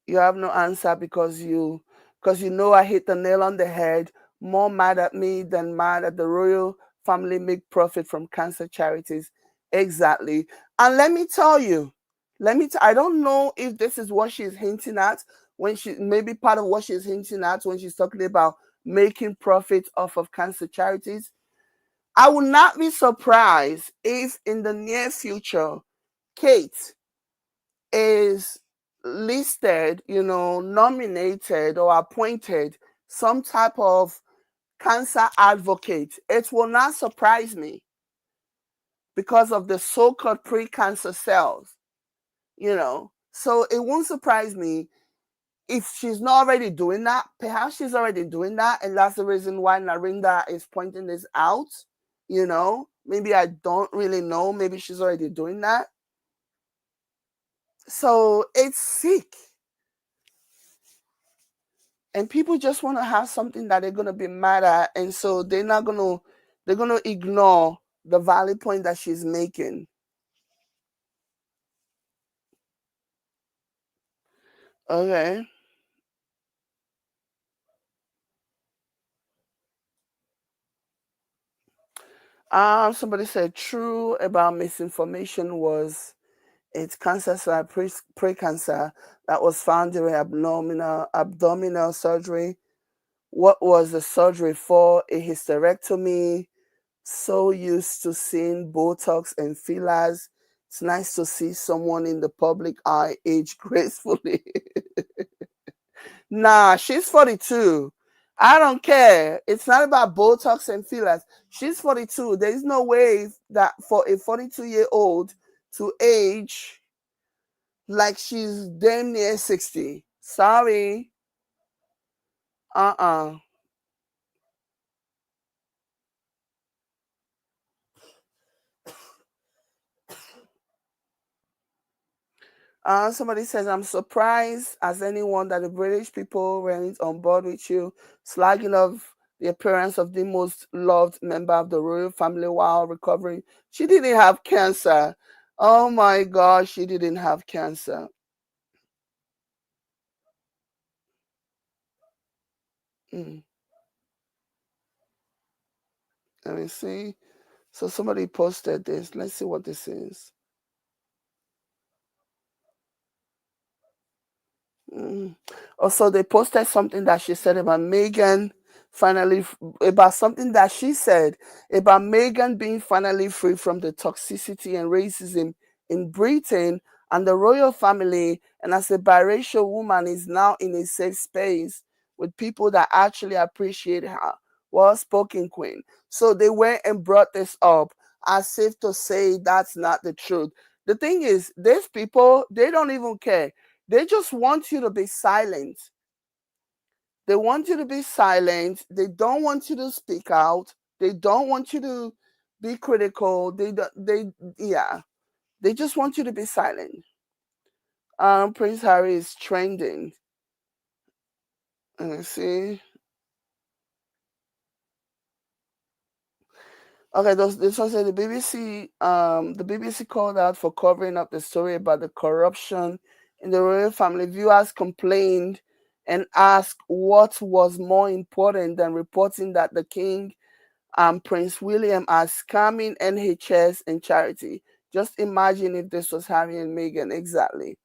You have no answer because you know I hit the nail on the head. More mad at me than mad at the royal family make profit from cancer charities. Exactly. And let me tell you, I don't know if this is what she's hinting at when she maybe part of what she's hinting at when she's talking about making profit off of cancer charities. I will not be surprised if in the near future Kate is listed, nominated or appointed some type of cancer advocate. It will not surprise me because of the so-called pre-cancer cells. So it won't surprise me if she's not already doing that. Perhaps she's already doing that, and that's the reason why Narinda is pointing this out. Maybe I don't really know. Maybe she's already doing that. So it's sick. And people just want to have something that they're gonna be mad at, and so they're gonna ignore the valid point that she's making. Okay. Somebody said true about misinformation was it's cancer, pre-cancer that was found during abdominal surgery. What was the surgery for? A hysterectomy. So used to seeing Botox and fillers. It's nice to see someone in the public eye age gracefully. Nah, she's 42. I don't care. It's not about Botox and fillers. She's 42. There is no way that for a 42-year-old to age like she's damn near 60. Sorry. Uh-uh. Somebody says, I'm surprised as anyone that the British people went on board with you, slagging off the appearance of the most loved member of the royal family while recovering. She didn't have cancer. Oh my gosh, she didn't have cancer. Mm, let me see. So somebody posted this. Let's see what this is. Mm. Also, they posted something that she said about Megan finally, about something that she said about Megan being finally free from the toxicity and racism in Britain and the royal family, and as a biracial woman is now in a safe space with people that actually appreciate her. Well spoken queen. So they went and brought this up as if to say that's not the truth. The thing is, these people, they don't even care. They just want you to be silent. They want you to be silent. They don't want you to speak out. They don't want you to be critical. Yeah. They just want you to be silent. Prince Harry is trending. Let's see. Okay, this one said the BBC called out for covering up the story about the corruption in the royal family. Viewers complained and asked what was more important than reporting that the king and Prince William are scamming NHS and charity. Just imagine if this was Harry and Meghan. Exactly.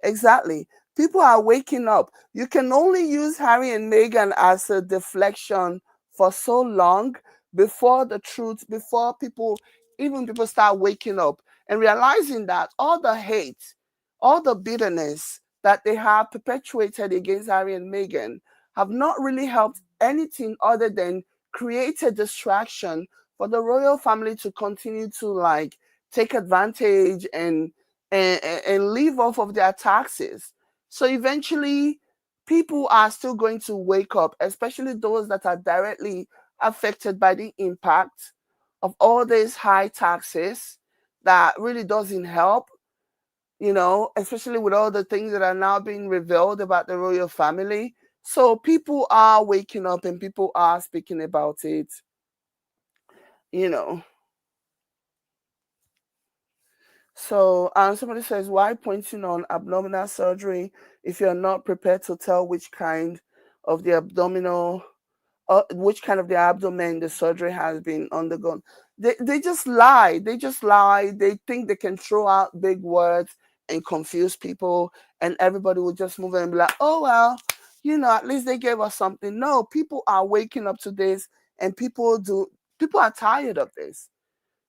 Exactly. People are waking up. You can only use Harry and Meghan as a deflection for so long before the truth, before people, even people start waking up and realizing that all the hate, all the bitterness that they have perpetuated against Harry and Meghan have not really helped anything other than create a distraction for the royal family to continue to like take advantage and live off of their taxes. So eventually, people are still going to wake up, especially those that are directly affected by the impact of all these high taxes that really doesn't help, especially with all the things that are now being revealed about the royal family. So people are waking up and people are speaking about it, you know. So, somebody says, why pointing on abdominal surgery if you're not prepared to tell which kind of the abdomen the surgery has been undergone? They just lie. They just lie. They think they can throw out big words and confuse people, and everybody will just move and be like, oh, well, at least they gave us something. No, people are waking up to this, and people are tired of this.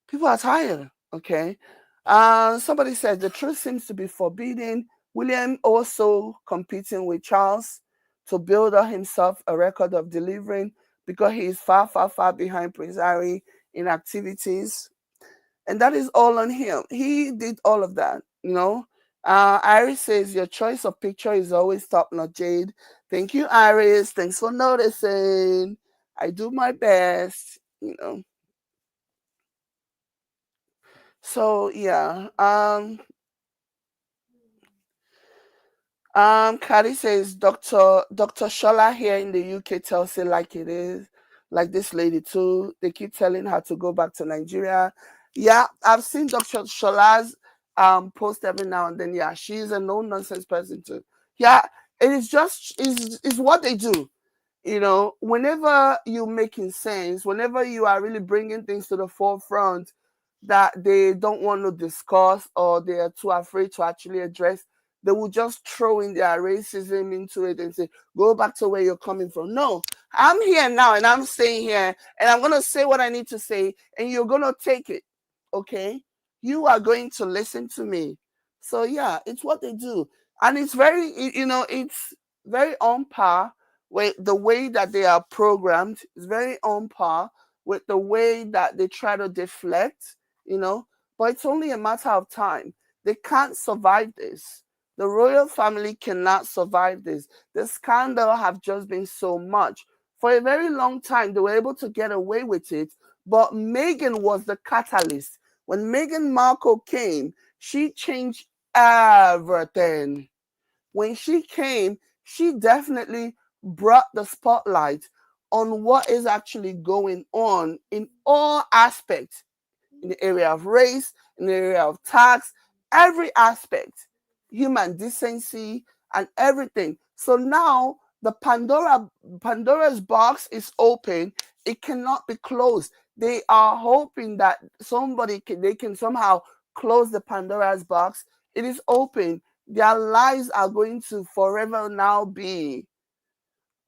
People are tired. Okay. Somebody said the truth seems to be forbidden. William also competing with Charles to build up himself a record of delivering because he is far, far, far behind Prince Harry in activities. And that is all on him. He did all of that, you know. Iris says your choice of picture is always top notch, Jade. Thank you, Iris. Thanks for noticing. I do my best. So yeah. Kari says Dr. Shola here in the UK tells it like it is, like this lady too. They keep telling her to go back to Nigeria. Yeah, I've seen Dr. Shola's post every now and then. Yeah, she's a no nonsense person too. Yeah, it is just is what they do. Whenever you're making sense, whenever you are really bringing things to the forefront that they don't want to discuss or they are too afraid to actually address, they will just throw in their racism into it and say, go back to where you're coming from. No, I'm here now and I'm staying here and I'm going to say what I need to say and you're going to take it. Okay? You are going to listen to me. So, yeah, it's what they do. And it's it's very on par with the way that they are programmed. Is very on par with the way that they try to deflect, you know. But it's only a matter of time. They can't survive this. The royal family cannot survive this. The scandal have just been so much. For a very long time, they were able to get away with it, but Meghan was the catalyst. When Meghan Markle came, she changed everything. When she came, she definitely brought the spotlight on what is actually going on in all aspects, in the area of race, in the area of tax, every aspect, human decency, and everything. So now the Pandora's box is open. It cannot be closed. They are hoping that they can somehow close the Pandora's box. It is open. their lives are going to forever now be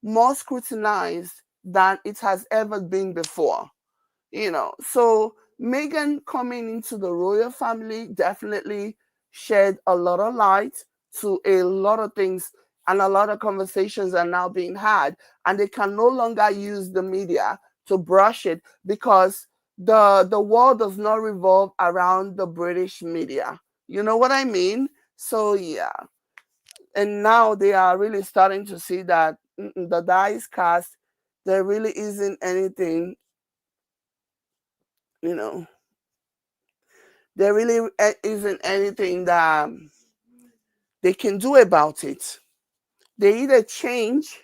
more scrutinized than it has ever been before. So Meghan coming into the royal family definitely shed a lot of light to a lot of things, and a lot of conversations are now being had, and they can no longer use the media to brush it, because the world does not revolve around the British media. You know what I mean? So yeah, and now they are really starting to see that the die is cast. There really isn't anything, you know, there really isn't anything that they can do about it. They either change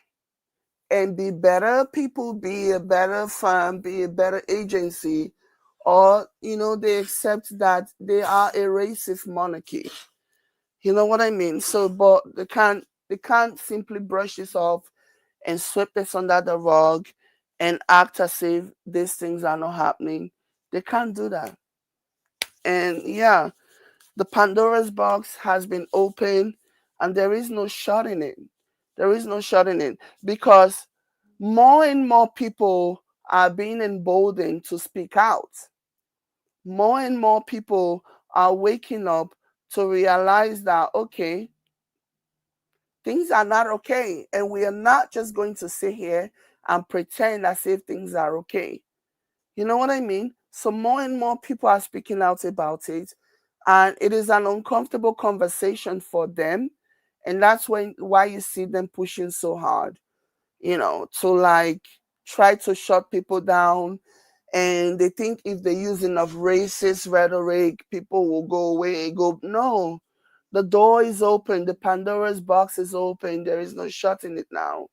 and be better people, be a better firm, be a better agency, or they accept that they are a racist monarchy. You know what I mean? So, but they can't simply brush this off and sweep this under the rug and act as if these things are not happening. They can't do that. And yeah, the Pandora's box has been opened, and there is no shutting it. There is no shutting it, because more and more people are being emboldened to speak out. More and more people are waking up to realize that, okay, things are not okay. And we are not just going to sit here and pretend as if things are okay. You know what I mean? So more and more people are speaking out about it, and it is an uncomfortable conversation for them, and that's why you see them pushing so hard, to like try to shut people down, and they think if they use enough racist rhetoric, people will go away and go. No, the door is open, the Pandora's box is open. There is no shutting it now.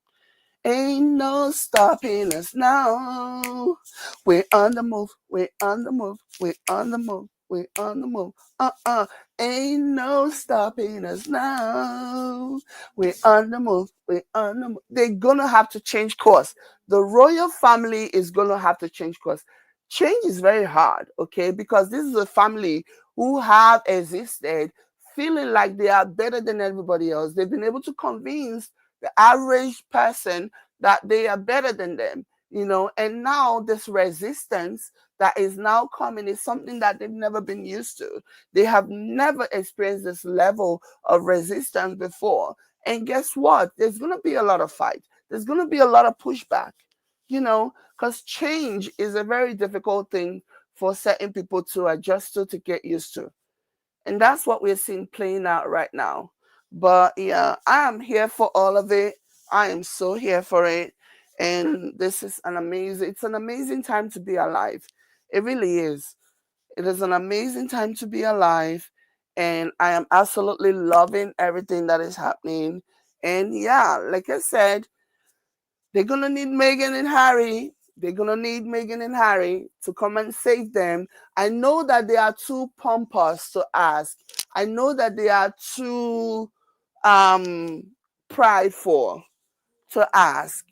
Ain't no stopping us now. We're on the move. We're on the move. We're on the move. We're on the move. Ain't no stopping us now. We're on the move. We're on the move. They're gonna have to change course. The royal family is gonna have to change course. Change is very hard, okay? Because this is a family who have existed feeling like they are better than everybody else. They've been able to convince the average person that they are better than them, and now this resistance that is now coming is something that they've never been used to. They have never experienced this level of resistance before. And guess what? There's going to be a lot of fight. There's going to be a lot of pushback, because change is a very difficult thing for certain people to adjust to get used to. And that's what we're seeing playing out right now. But yeah, I am here for all of it. I am so here for it. And this is it's an amazing time to be alive. It really is. It is an amazing time to be alive. And I am absolutely loving everything that is happening. And yeah, like I said, they're gonna need Meghan and Harry. They're gonna need Meghan and Harry to come and save them. I know that they are too pompous to ask. I know that they are too um prideful to ask.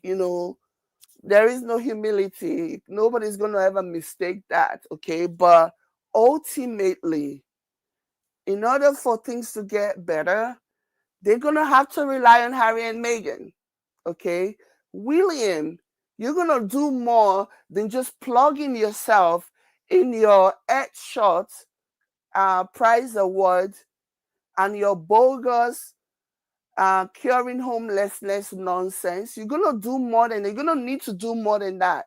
There is no humility. Nobody's gonna ever mistake that, okay? But ultimately, in order for things to get better, they're gonna have to rely on Harry and Meghan. Okay, William, you're gonna do more than just plugging yourself in your headshot prize award and your bogus curing homelessness nonsense. You're gonna do more than You're gonna need to do more than that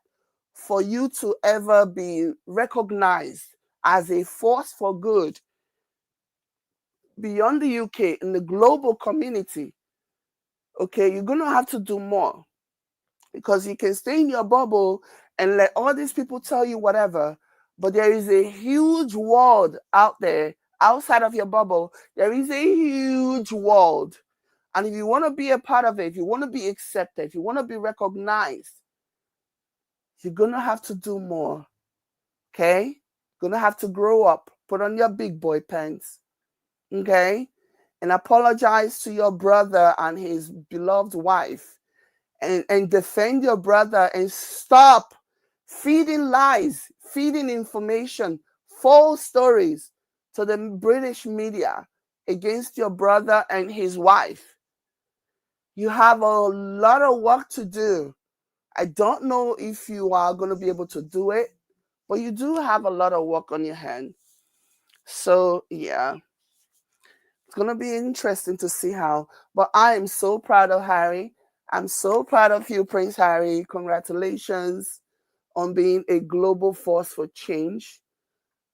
for you to ever be recognized as a force for good beyond the UK in the global community. Okay, you're gonna have to do more, because you can stay in your bubble and let all these people tell you whatever, but there is a huge world out there outside of your bubble. There is a huge world, and if you want to be a part of it, if you want to be accepted, if you want to be recognized, you're gonna have to do more. Okay, you're gonna have to grow up, put on your big boy pants. Okay, and apologize to your brother and his beloved wife, and defend your brother, and stop feeding lies, feeding information, false stories to the British media. against your brother and his wife. You have a lot of work to do. I don't know if you are going to be able to do it, but you do have a lot of work on your hand. So, yeah, it's going to be interesting to see how. But I am so proud of Harry. I'm so proud of you, Prince Harry. Congratulations on being a global force for change.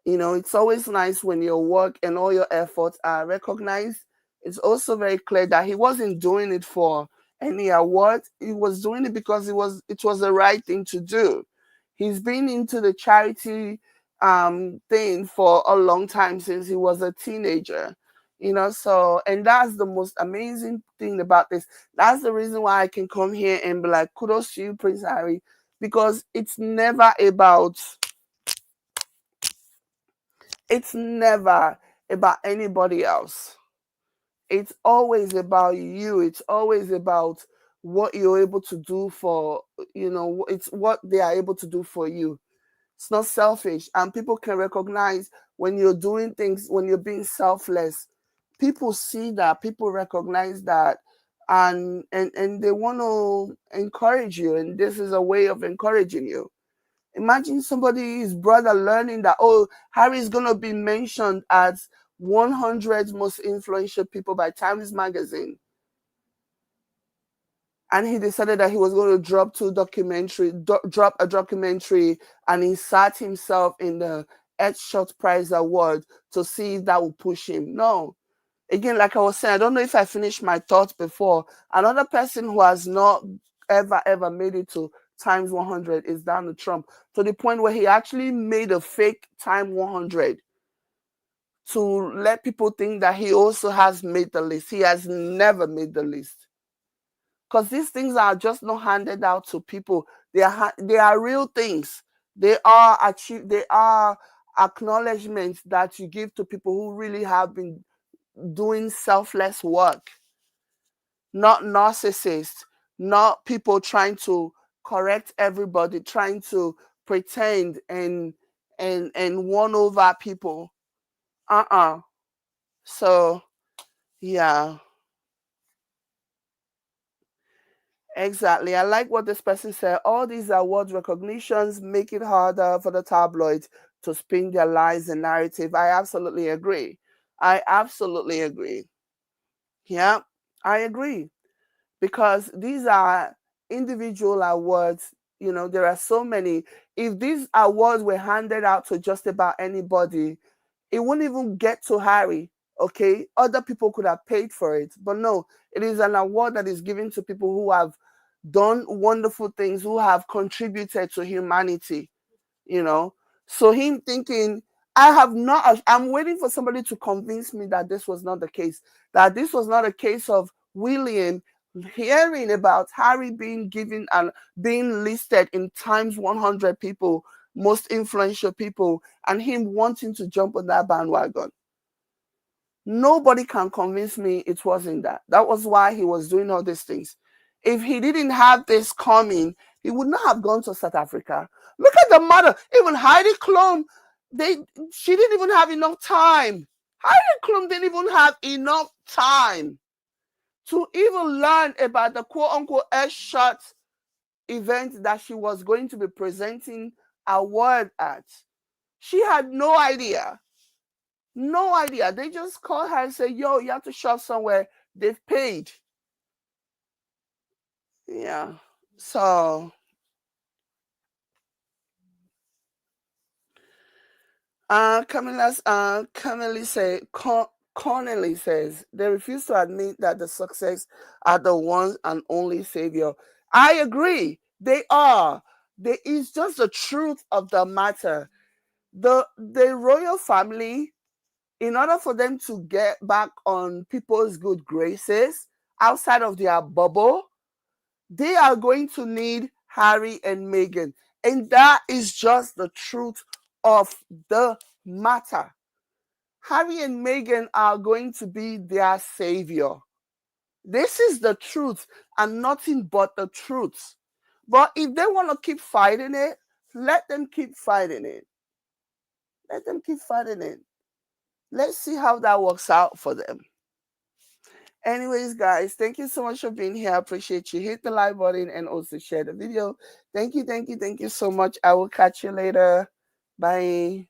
You know, it's always nice when your work and all your efforts are recognized. It's also very clear that he wasn't doing it for any award. He was doing it because it was the right thing to do. He's been into the charity thing for a long time since he was a teenager. You know, so and that's the most amazing thing about this. That's the reason why I can come here and be like, kudos to you, Prince Harry, because it's never about anybody else. It's always about you. It's always about what you're able to do for, it's what they are able to do for you. It's not selfish. And people can recognize when you're doing things, when you're being selfless. People see that, people recognize that, and they want to encourage you. And this is a way of encouraging you. Imagine somebody's brother learning that, oh, Harry is going to be mentioned as 100 most influential people by Times Magazine. And he decided that he was going to drop a documentary and insert himself in the Headshot Prize Award to see if that would push him. No. Again, like I was saying, I don't know if I finished my thoughts before. Another person who has not ever made it to Times 100 is Donald Trump, to the point where he actually made a fake Time 100 to let people think that he also has made the list. He has never made the list. Because these things are just not handed out to people. They are real things. They are acknowledgements that you give to people who really have been doing selfless work, not narcissists, not people trying to correct everybody, trying to pretend and won over people. So yeah, exactly. I like what this person said. All these awards recognitions make it harder for the tabloids to spin their lies and narrative. I absolutely agree. I absolutely agree. Yeah, I agree. Because these are individual awards. There are so many. If these awards were handed out to just about anybody, it wouldn't even get to Harry. Okay, other people could have paid for it, but no, it is an award that is given to people who have done wonderful things, who have contributed to humanity. you know. So him thinking, I'm waiting for somebody to convince me that this was not the case, that this was not a case of William hearing about Harry being given and being listed in Times 100 people, most influential people, and him wanting to jump on that bandwagon. Nobody can convince me it wasn't that. That was why he was doing all these things. If he didn't have this coming, he would not have gone to South Africa. Look at the mother. Even Heidi Klum, she didn't even have enough time. Heidi Klum didn't even have enough time to even learn about the quote unquote shot event that she was going to be presenting a word at. She had no idea. No idea. They just call her and say, yo, you have to shop somewhere. They've paid. Yeah. So Connelly says they refuse to admit that the success are the one and only savior. I agree. They are. There is just the truth of the matter. The royal family, in order for them to get back on people's good graces outside of their bubble, they are going to need Harry and Meghan. And that is just the truth of the matter. Harry and Meghan are going to be their savior. This is the truth and nothing but the truth. But if they want to keep fighting it, let them keep fighting it. Let them keep fighting it. Let's see how that works out for them. Anyways, guys, thank you so much for being here. I appreciate you. Hit the like button and also share the video. Thank you so much. I will catch you later. Bye.